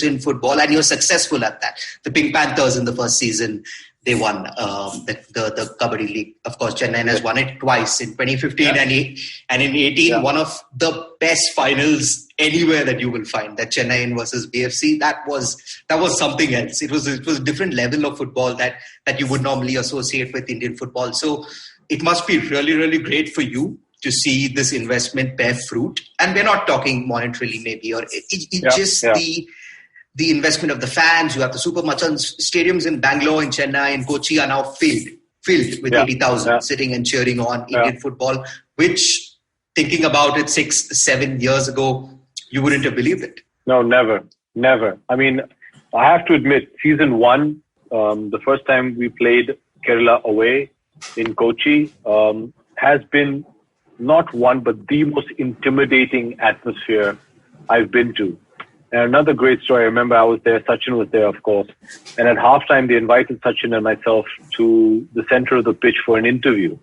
in football, and you're successful at that. The Pink Panthers in the first season, they won the Kabaddi League. Of course, Chennai has won it twice, in 2015 and in 18. One of the best finals anywhere that you will find, that Chennaiyin versus BFC. That was something else. It was a different level of football that you would normally associate with Indian football. So it must be really, really great for you to see this investment bear fruit. And we're not talking monetarily, maybe, or the investment of the fans. You have the Super Machans stadiums in Bangalore, in Chennai, and Kochi are now filled with 80,000 sitting and cheering on Indian football, which, thinking about it 6-7 years ago, you wouldn't have believed it. No, never. I mean, I have to admit, season 1, the first time we played Kerala away in Kochi, has been not one, but the most intimidating atmosphere I've been to. And another great story, I remember I was there, Sachin was there, of course. And at halftime, they invited Sachin and myself to the center of the pitch for an interview.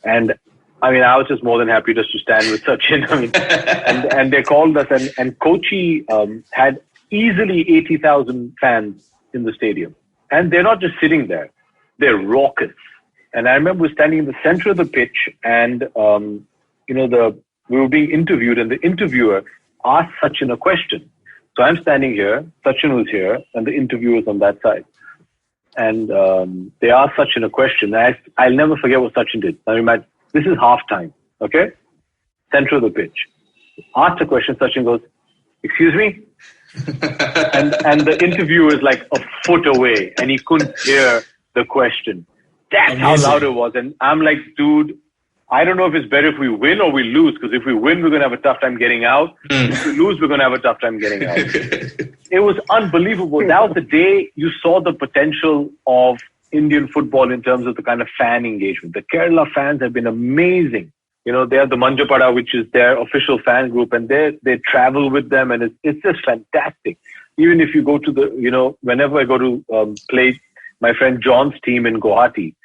And I mean, I was just more than happy just to stand with Sachin. I mean, and they called us, and Kochi had easily 80,000 fans in the stadium. And they're not just sitting there, they're raucous. And I remember standing in the center of the pitch, and we were being interviewed, and the interviewer asked Sachin a question. So I'm standing here, Sachin was here, and the interviewer was on that side. And they asked Sachin a question. I'll never forget what Sachin did. I mean, this is halftime, okay? Center of the pitch. Asked a question, Sachin goes, "Excuse me?" and the interviewer is like a foot away, and he couldn't hear the question. That's how loud it was. And I'm like, dude, I don't know if it's better if we win or we lose, because if we win, we're going to have a tough time getting out. If we lose, we're going to have a tough time getting out. It was unbelievable. That was the day you saw the potential of Indian football in terms of the kind of fan engagement. The Kerala fans have been amazing. You know, they have the Manjapada, which is their official fan group, and they travel with them, and it's just fantastic. Even if you go to whenever I go to play my friend John's team in Guwahati,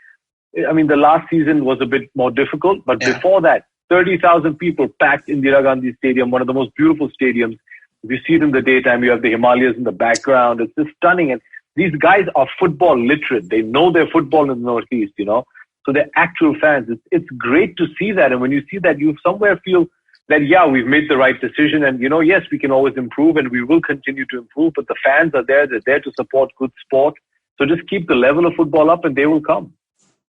I mean, the last season was a bit more difficult, but before that, 30,000 people packed Indira Gandhi Stadium, one of the most beautiful stadiums. If you see it in the daytime, you have the Himalayas in the background. It's just stunning. And these guys are football literate. They know their football in the Northeast, So they're actual fans. It's great to see that. And when you see that, you somewhere feel that, we've made the right decision. And, yes, we can always improve, and we will continue to improve. But the fans are there. They're there to support good sport. So just keep the level of football up, and they will come.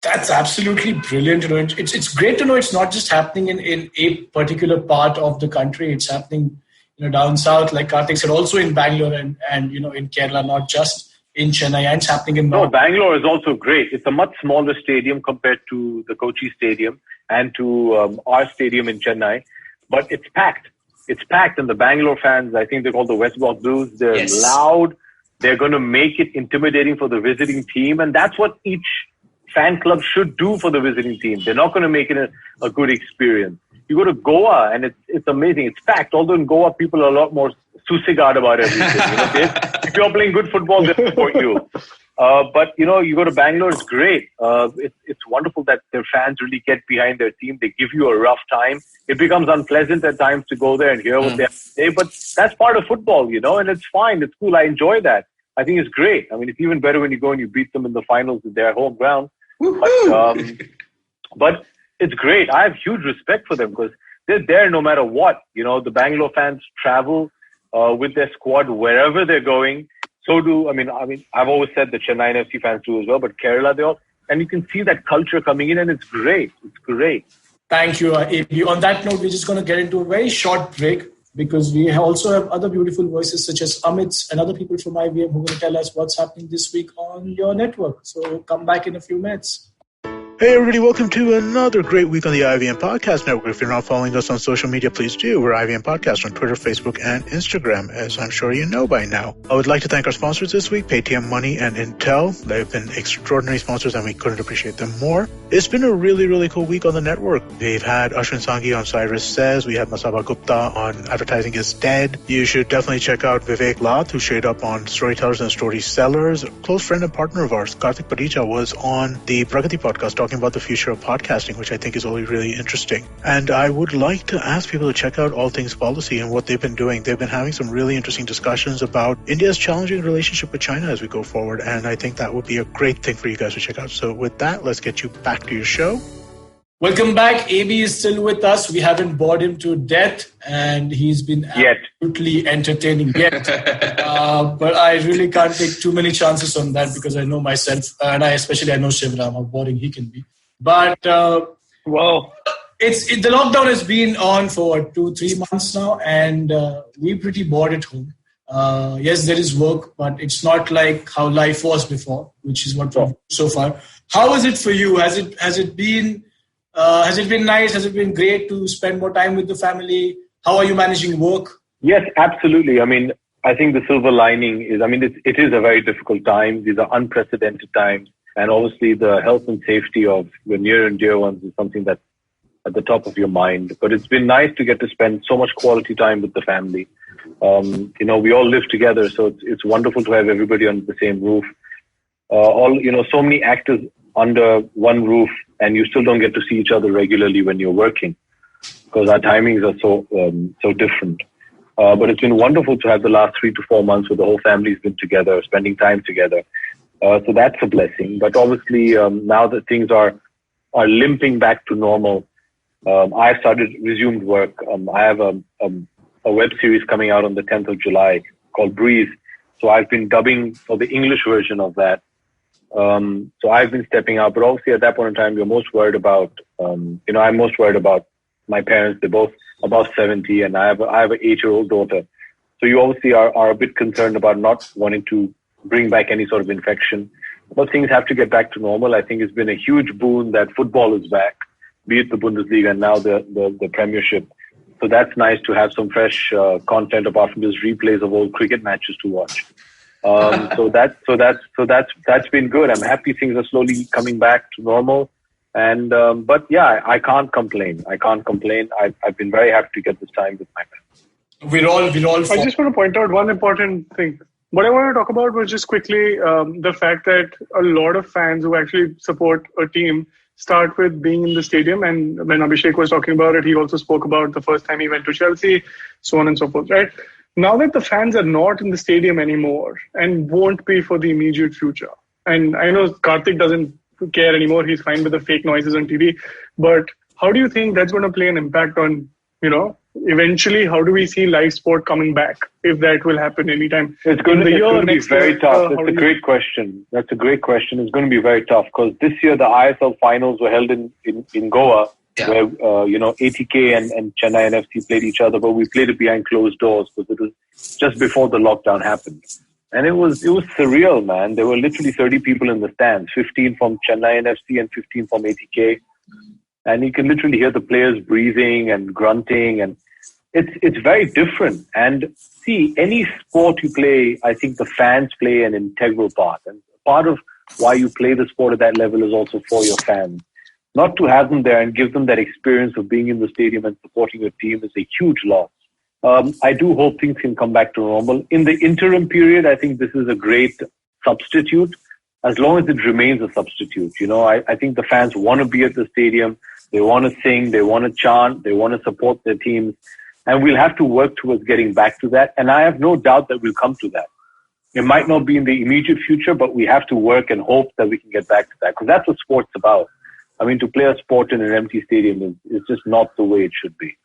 That's absolutely brilliant. It's great to know it's not just happening in a particular part of the country. It's happening, down south, like Karthik said, also in Bangalore and in Kerala, not just in Chennai. And it's happening in North. No, Bangalore is also great. It's a much smaller stadium compared to the Kochi Stadium and to our stadium in Chennai, but it's packed. It's packed, and the Bangalore fans, I think they're called the West Block Blues. They're loud. They're going to make it intimidating for the visiting team, and that's what each fan club should do for the visiting team. They're not going to make it a good experience. You go to Goa, and it's amazing. It's packed. Although in Goa, people are a lot more susigad about everything. If you're playing good football, they support you. But you go to Bangalore, it's great. It's wonderful that their fans really get behind their team. They give you a rough time. It becomes unpleasant at times to go there and hear what they have to say, but that's part of football, and it's fine. It's cool. I enjoy that. I think it's great. I mean, it's even better when you go and you beat them in the finals at their home ground. But it's great. I have huge respect for them because they're there no matter what. The Bangalore fans travel with their squad wherever they're going. So do, I've always said the Chennaiyin FC fans do as well, but Kerala, they all, and you can see that culture coming in, and it's great. It's great. Thank you, AB. On that note, we're just going to get into a very short break because we also have other beautiful voices such as Amit's and other people from IBM who are going to tell us what's happening this week on your network. So come back in a few minutes. Hey everybody, welcome to another great week on the IVM Podcast Network. If you're not following us on social media, please do. We're IVM Podcast on Twitter, Facebook, and Instagram, as I'm sure you know by now. I would like to thank our sponsors this week, Paytm Money and Intel. They've been extraordinary sponsors and we couldn't appreciate them more. It's been a really, really cool week on the network. We've had Ashwin Sanghi on Cyrus Says. We had Masaba Gupta on Advertising is Dead. You should definitely check out Vivek Lath, who showed up on Storytellers and Story Sellers. A close friend and partner of ours, Karthik Paricha, was on the Pragati podcast talking about the future of podcasting, which I think is really, really interesting. And I would like to ask people to check out All Things Policy and what they've been doing. They've been having some really interesting discussions about India's challenging relationship with China as we go forward. And I think that would be a great thing for you guys to check out. So with that, let's get you back to your show. Welcome back. AB is still with us. We haven't bored him to death, and he's been absolutely entertaining yet. But I really can't take too many chances on that because I know myself, and I know Sivaram, how boring he can be. But the lockdown has been on for 2-3 months now, and we're pretty bored at home. Yes, there is work, but it's not like how life was before, which is what we've done so far. How is it for you? Has it been nice? Has it been great to spend more time with the family? How are you managing work? Yes, absolutely. I mean, I think the silver lining is, it is a very difficult time. These are unprecedented times. And obviously the health and safety of your near and dear ones is something that's at the top of your mind. But it's been nice to get to spend so much quality time with the family. We all live together, so it's wonderful to have everybody under the same roof. So many actors under one roof, and you still don't get to see each other regularly when you're working because our timings are so different. But it's been wonderful to have the last 3 to 4 months where the whole family's been together, spending time together. So that's a blessing. But obviously, now that things are limping back to normal, I've resumed work. I have a web series coming out on the 10th of July called Breathe. So I've been dubbing for the English version of that. So I've been stepping out, but obviously at that point in time, you're most worried about, I'm most worried about my parents. They're both above 70 and I have an 8-year-old daughter. So you obviously are a bit concerned about not wanting to bring back any sort of infection. But things have to get back to normal. I think it's been a huge boon that football is back, be it the Bundesliga and now the Premiership. So that's nice to have some fresh content apart from just replays of old cricket matches to watch. So that's been good. I'm happy things are slowly coming back to normal. And but yeah, I can't complain. I've been very happy to get this time with my family. We're all. I just want to point out one important thing. What I want to talk about was just quickly the fact that a lot of fans who actually support a team start with being in the stadium. And when Abhishek was talking about it, he also spoke about the first time he went to Chelsea, so on and so forth, right? Now that the fans are not in the stadium anymore and won't be for the immediate future. And I know Karthik doesn't care anymore. He's fine with the fake noises on TV. But how do you think that's going to play an impact on, eventually how do we see live sport coming back if that will happen anytime? It's going to be very tough. That's a great question. It's going to be very tough because this year the ISL finals were held in Goa. Yeah. Where, ATK and Chennaiyin FC played each other, but we played it behind closed doors because it was just before the lockdown happened. And it was surreal, man. There were literally 30 people in the stands, 15 from Chennaiyin FC and 15 from ATK. And you can literally hear the players breathing and grunting, and it's very different. And see, any sport you play, I think the fans play an integral part. And part of why you play the sport at that level is also for your fans. Not to have them there and give them that experience of being in the stadium and supporting your team is a huge loss. I do hope things can come back to normal. In the interim period, I think this is a great substitute, as long as it remains a substitute. I think the fans want to be at the stadium. They want to sing. They want to chant. They want to support their teams. And we'll have to work towards getting back to that. And I have no doubt that we'll come to that. It might not be in the immediate future, but we have to work and hope that we can get back to that, because that's what sport's about. To play a sport in an empty stadium is just not the way it should be.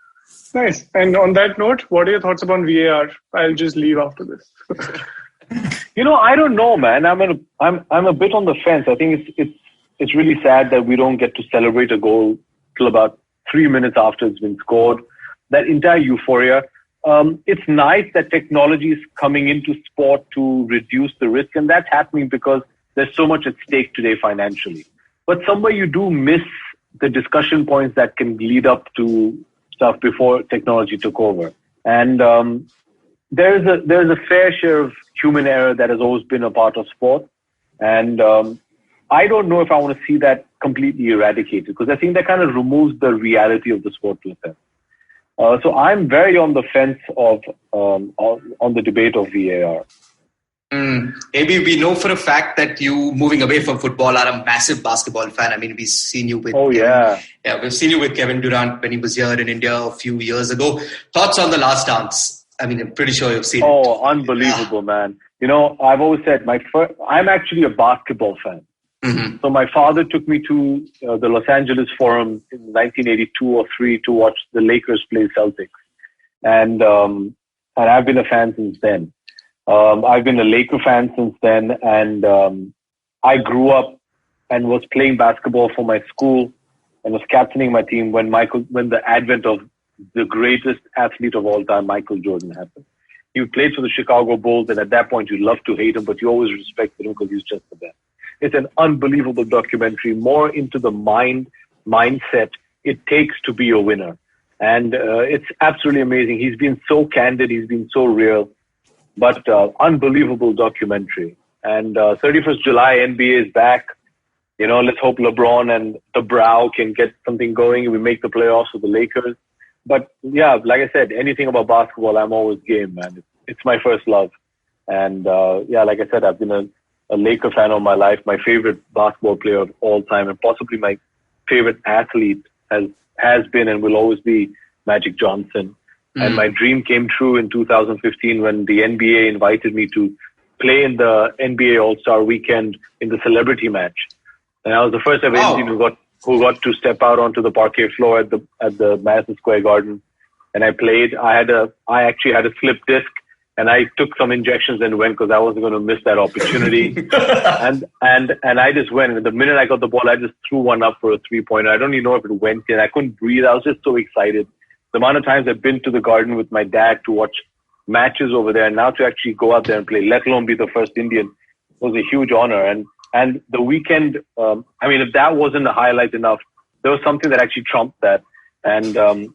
Nice. And on that note, what are your thoughts about VAR? I'll just leave after this. I don't know, man. I'm a bit on the fence. I think it's really sad that we don't get to celebrate a goal till about 3 minutes after it's been scored. That entire euphoria. It's nice that technology is coming into sport to reduce the risk, and that's happening because there's so much at stake today financially. but somewhere you do miss the discussion points that can lead up to stuff before technology took over. And there's a fair share of human error that has always been a part of sport. And I don't know if I want to see that completely eradicated, because I think that kind of removes the reality of the sport to itself. So I'm very on the fence of on the debate of VAR. Maybe we know for a fact that you, moving away from football, are a massive basketball fan. I mean, we've seen you with we've seen you with Kevin Durant when he was here in India a few years ago. Thoughts on The Last Dance? I mean, I'm pretty sure you've seen it. Oh, unbelievable, man. You know, I've always said I'm actually a basketball fan. Mm-hmm. So my father took me to the Los Angeles Forum in 1982 or 3 to watch the Lakers play Celtics. And I've been a fan since then. I've been a Laker fan since then, and I grew up and was playing basketball for my school and was captaining my team when the advent of the greatest athlete of all time, Michael Jordan, happened. He played for the Chicago Bulls, and at that point you loved to hate him, but you always respected him because he was just the best. It's an unbelievable documentary, more into the mindset it takes to be a winner. And it's absolutely amazing. He's been so candid, he's been so real. But unbelievable documentary. And 31st July, NBA is back. You know, let's hope LeBron and the Brow can get something going. We make the playoffs with the Lakers. But yeah, like I said, anything about basketball, I'm always game, man. It's my first love. And yeah, like I said, I've been a Laker fan all my life. My favorite basketball player of all time, and possibly my favorite athlete has been and will always be Magic Johnson. And my dream came true in 2015 when the NBA invited me to play in the NBA All-Star Weekend in the celebrity match. And I was the first ever Indian who got to step out onto the parquet floor at the Madison Square Garden. And I played. I actually had a slip disc, and I took some injections and went because I wasn't going to miss that opportunity. and I just went. And the minute I got the ball, I just threw one up for a 3-pointer. I don't even know if it went in. I couldn't breathe. I was just so excited. The amount of times I've been to the Garden with my dad to watch matches over there, and now to actually go out there and play, let alone be the first Indian, was a huge honor. And the weekend, I mean, if that wasn't a highlight enough, there was something that actually trumped that. And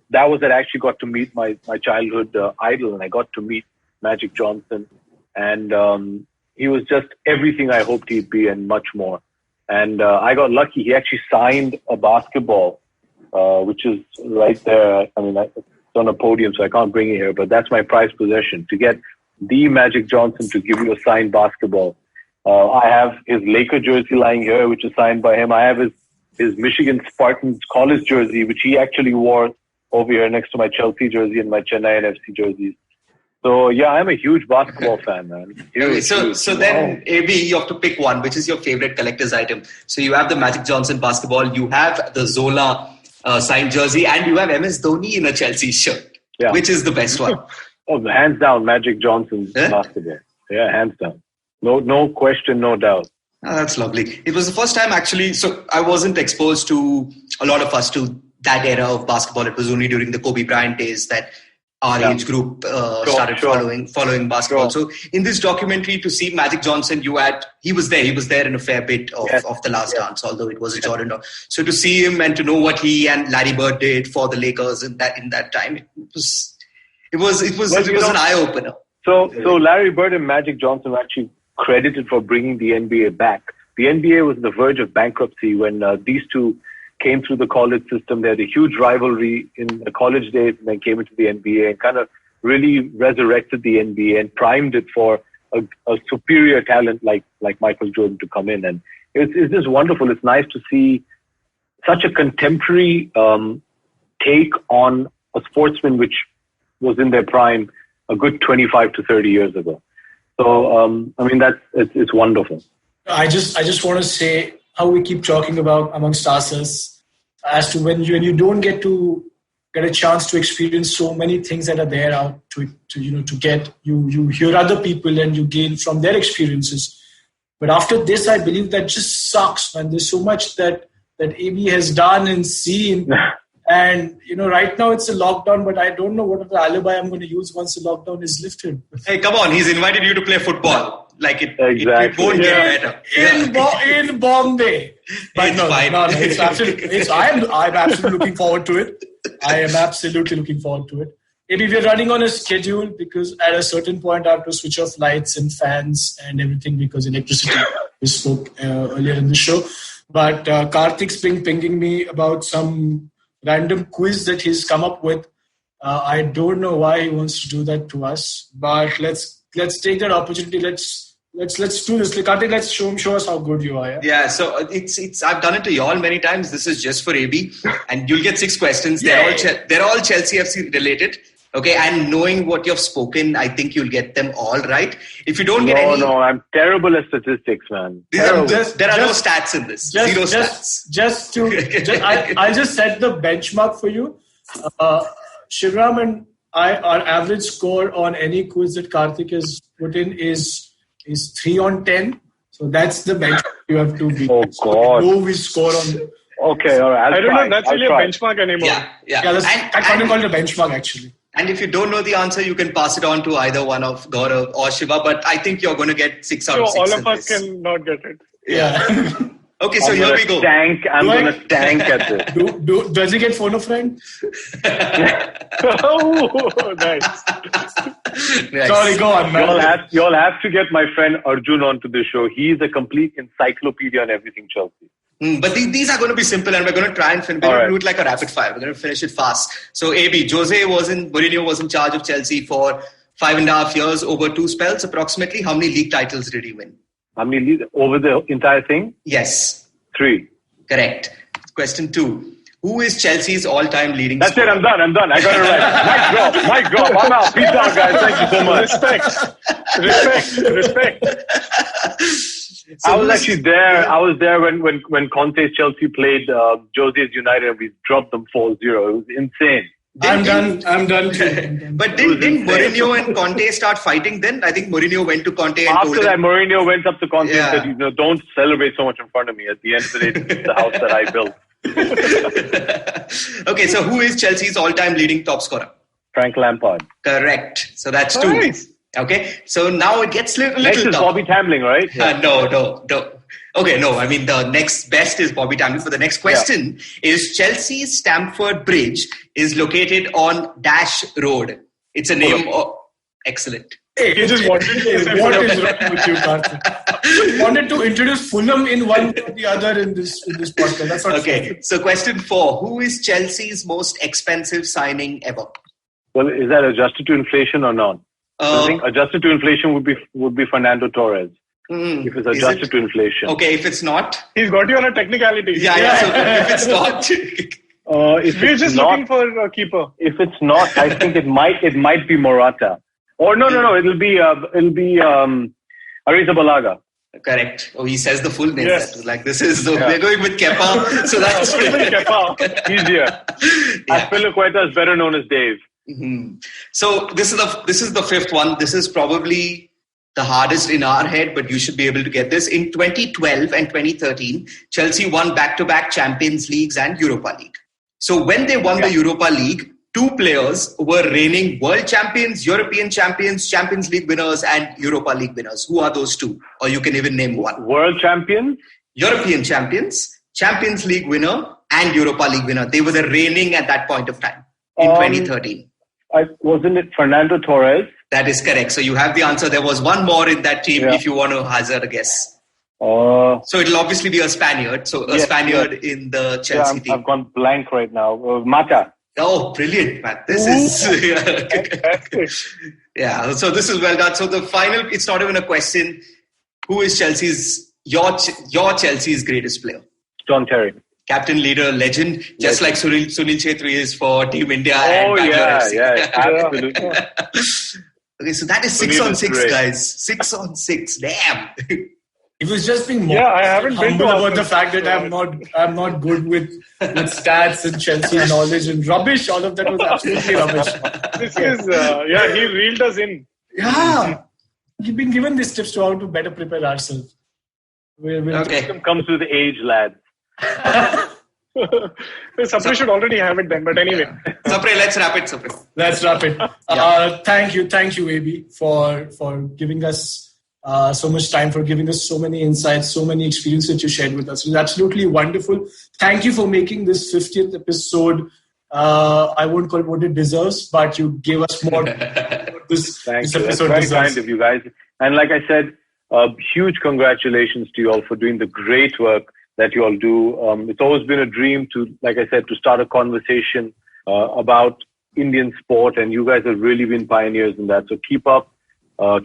that was that I actually got to meet my childhood idol, and I got to meet Magic Johnson. And he was just everything I hoped he'd be and much more. And I got lucky. He actually signed a basketball, which is right there. I mean, it's on a podium, so I can't bring it here, but that's my prized possession. To get the Magic Johnson to give you a signed basketball. I have his Laker jersey lying here, which is signed by him. I have his Michigan Spartans college jersey, which he actually wore over here next to my Chelsea jersey and my Chennaiyin FC jerseys. So, yeah, I'm a huge basketball fan, man. So then, AB, you have to pick one. Which is your favorite collector's item? So you have the Magic Johnson basketball, you have the Zola signed jersey, and you have MS Dhoni in a Chelsea shirt. Yeah. Which is the best one? Oh, hands down, Magic Johnson's basketball. Yeah, hands down. No question, no doubt. Oh, that's lovely. It was the first time actually, so I wasn't exposed to, a lot of us, to that era of basketball. It was only during the Kobe Bryant days that our age group started following basketball. So in this documentary, to see Magic Johnson, he was there in a fair bit of The Last Dance, although it was a Jordan. So to see him and to know what he and Larry Bird did for the Lakers in that time, it was an eye opener. So Larry Bird and Magic Johnson were actually credited for bringing the NBA back. The NBA was on the verge of bankruptcy when these two came through the college system. They had a huge rivalry in the college days and then came into the NBA and kind of really resurrected the NBA and primed it for a superior talent like Michael Jordan to come in. And it's just wonderful. It's nice to see such a contemporary take on a sportsman which was in their prime a good 25 to 30 years ago. So, I mean, it's wonderful. I just want to say how we keep talking about amongst ourselves as to when you don't get a chance to experience so many things that are there out to get, you hear other people and you gain from their experiences. But after this, I believe that just sucks, man. There's so much that AB has done and seen. And, right now it's a lockdown, but I don't know what other alibi I'm going to use once the lockdown is lifted. Hey, come on. He's invited you to play football. Like it Exactly. won't get better. In Bombay. But It's fine. No, it's absolutely. I'm absolutely looking forward to it. I am absolutely looking forward to it. Maybe we're running on a schedule because at a certain point I have to switch off lights and fans and everything because electricity. We spoke earlier in the show. But Karthik's pinging me about some random quiz that he's come up with. I don't know why he wants to do that to us, but let's take that opportunity. Let's do this. Karthik, let's show us how good you are. Yeah, so it's I've done it to y'all many times. This is just for AB, and you'll get 6 questions. They're all Chelsea FC related. Okay, and knowing what you've spoken, I think you'll get them all right. If you don't get any... No, I'm terrible at statistics, man. There are no stats in this. Zero stats. I'll just set the benchmark for you. Sivaram and our average score on any quiz that Karthik has put in is 3 on 10. So that's the benchmark you have to beat. Oh, God. So we score on... Okay, all right. I don't know if that's really a benchmark anymore. Yeah. I can't call it a benchmark, actually. And if you don't know the answer, you can pass it on to either one of Gaurav or Shiva. But I think you're going to get 6 out of 6. So all of us can not get it. Yeah. Okay, so here we go. I'm going to tank at this. Does he get phone a friend? Oh, nice. Sorry, go on, man. You'll have to get my friend Arjun onto the show. He's a complete encyclopedia on everything Chelsea. But these are going to be simple, and we're going to try and do it like a rapid fire. We're going to finish it fast. So, AB, Mourinho was in charge of Chelsea for 5.5 years, over 2 spells approximately. How many league titles did he win? How many leagues over the entire thing? Yes. 3. Correct. Question 2. Who is Chelsea's all-time leading That's scorer? it, I'm done. I got it right. Mic drop. I'm out. Peace out, guys. Thank you so much. Respect. So I was actually there. I was there when Conte's Chelsea played Jose's United and we dropped them 4-0. It was insane. I'm done too. But didn't Mourinho and Conte start fighting then? I think Mourinho went to Conte and after told him. that, Mourinho went up to Conte and said, don't celebrate so much in front of me. At the end of the day, this is the house that I built. Okay, so who is Chelsea's all-time leading top scorer? Frank Lampard. Correct. So that's 2. Nice. Okay, so now it gets a little Next is tough. Bobby Tambling, right? No. Okay, no. I mean, the next best is Bobby Tambling. For the next question is Chelsea's Stamford Bridge is located on Dash Road. It's a name of... Excellent. Hey, he just wanted to what is wrong with you, Karthik? Wanted to introduce Fulham in one or the other in this podcast. That's not okay. So question 4. Who is Chelsea's most expensive signing ever? Well, is that adjusted to inflation or not? I think adjusted to inflation would be Fernando Torres. If it's adjusted to inflation. Okay, if it's not? He's got you on a technicality. Yeah. So if it's not... We're just looking for a keeper. If it's not, I think it might be Morata. Or no, it'll be Ariza Balaga. Correct. Oh, he says the full name. Yes. Like this is we're going with Kepa. So that's Kepa. Easier. Azpilicueta is better known as Dave. Mm-hmm. So this is the 5th one. This is probably the hardest in our head, but you should be able to get this. In 2012 and 2013, Chelsea won back-to-back Champions Leagues and Europa League. So when they won the Europa League, 2 players were reigning world champions, European champions, Champions League winners, and Europa League winners. Who are those 2? Or you can even name one. World champions? European champions, Champions League winner, and Europa League winner. They were the reigning at that point of time in 2013. Wasn't it Fernando Torres? That is correct. So you have the answer. There was one more in that team if you want to hazard a guess. So it'll obviously be a Spaniard. So a Spaniard in the Chelsea team. I've gone blank right now. Mata. Oh, brilliant, Matt. This is... Yeah, so this is well done. So the final, it's not even a question. Who is your Chelsea's greatest player? John Terry. Captain, leader, legend, just like Sunil Chhetri is for Team India and Bangalore FC. Yeah, absolutely. Okay, so that is 6 on 6, guys. 6 on 6. Damn. It was just being more I haven't been humble about the fact that I'm not good with stats and Chelsea knowledge and rubbish. All of that was absolutely rubbish. This is he reeled us in. Yeah, we've been given these tips to how to better prepare ourselves. Okay, comes with age, lad. Sapre should already have it then, but anyway. Sapre, let's wrap it, Sapre. Let's wrap it. Thank you, AB, for giving us so much time, for giving us so many insights, so many experiences that you shared with us. It was absolutely wonderful. Thank you for making this 50th episode. I won't call it what it deserves, but you gave us more. this episode That's very deserves. kind of you guys. And like I said, huge congratulations to you all for doing the great work that you all do. It's always been a dream to, like I said, to start a conversation about Indian sport, and you guys have really been pioneers in that. So keep up,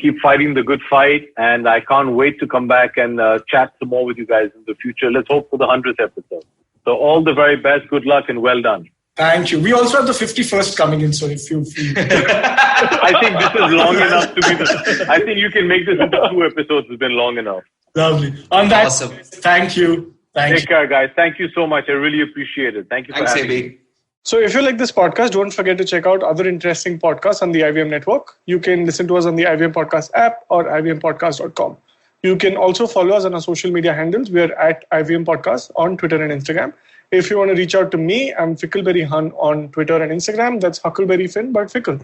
keep fighting the good fight, and I can't wait to come back and chat some more with you guys in the future. Let's hope for the 100th episode. So all the very best, good luck, and well done. Thank you. We also have the 51st coming in, so if you feel... I think this is long enough to be I think you can make this into 2 episodes. It's been long enough. Lovely. On that, Awesome. Thank you. Take care, guys. Thank you so much. I really appreciate it. Thank you for having me. So if you like this podcast, don't forget to check out other interesting podcasts on the IVM network. You can listen to us on the IVM Podcast app or ivmpodcast.com. You can also follow us on our social media handles. We are at IVM Podcast on Twitter and Instagram. If you want to reach out to me, I'm Fickleberry Hun on Twitter and Instagram. That's Huckleberry Finn, but Fickle.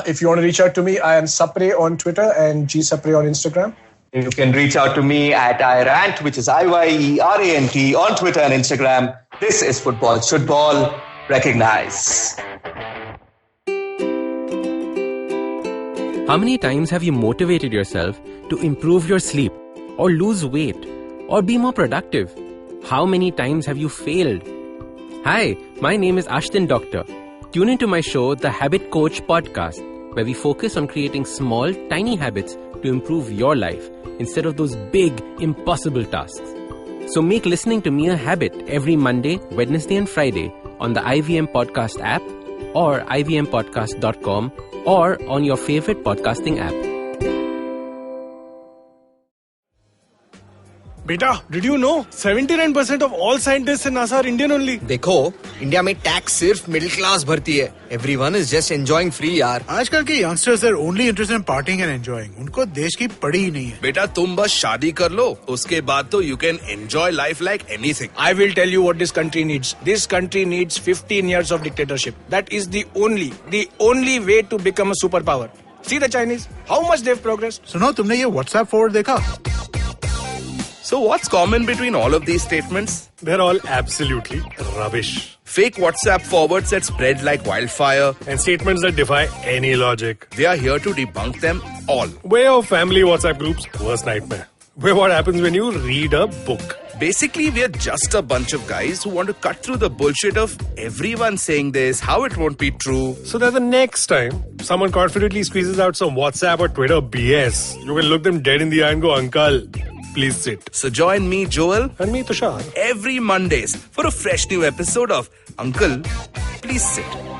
If you want to reach out to me, I am Sapre on Twitter and G Sapre on Instagram. You can reach out to me at iRant, which is IYERANT on Twitter and Instagram. This is Football Shootball. Recognize. How many times have you motivated yourself to improve your sleep or lose weight or be more productive? How many times have you failed? Hi, my name is Ashton Doctor. Tune into my show, The Habit Coach Podcast, where we focus on creating small, tiny habits to improve your life instead of those big, impossible tasks. So make listening to me a habit every Monday, Wednesday and Friday on the IVM Podcast app or ivmpodcast.com or on your favorite podcasting app. Beta, did you know 79% of all scientists in NASA are Indian only? देखो, India में tax सिर्फ middle class भरती है. Everyone is just enjoying free यार. आजकल के youngsters are only interested in partying and enjoying. उनको देश की पड़ी ही नहीं है. बेटा तुम बस शादी कर लो, उसके बाद तो you can enjoy life like anything. I will tell you what this country needs. This country needs 15 years of dictatorship. That is the only way to become a superpower. See the Chinese, how much they've progressed. सुनो, तुमने ये WhatsApp forward देखा? So what's common between all of these statements? They're all absolutely rubbish. Fake WhatsApp forwards that spread like wildfire. And statements that defy any logic. We are here to debunk them all. Way of family WhatsApp groups, worst nightmare. Where what happens when you read a book. Basically, we are just a bunch of guys who want to cut through the bullshit of everyone saying this, how it won't be true. So that the next time someone confidently squeezes out some WhatsApp or Twitter BS, you can look them dead in the eye and go, Uncle, please sit. So join me, Joel, and me, Tushar, every Mondays for a fresh new episode of Uncle, Please Sit.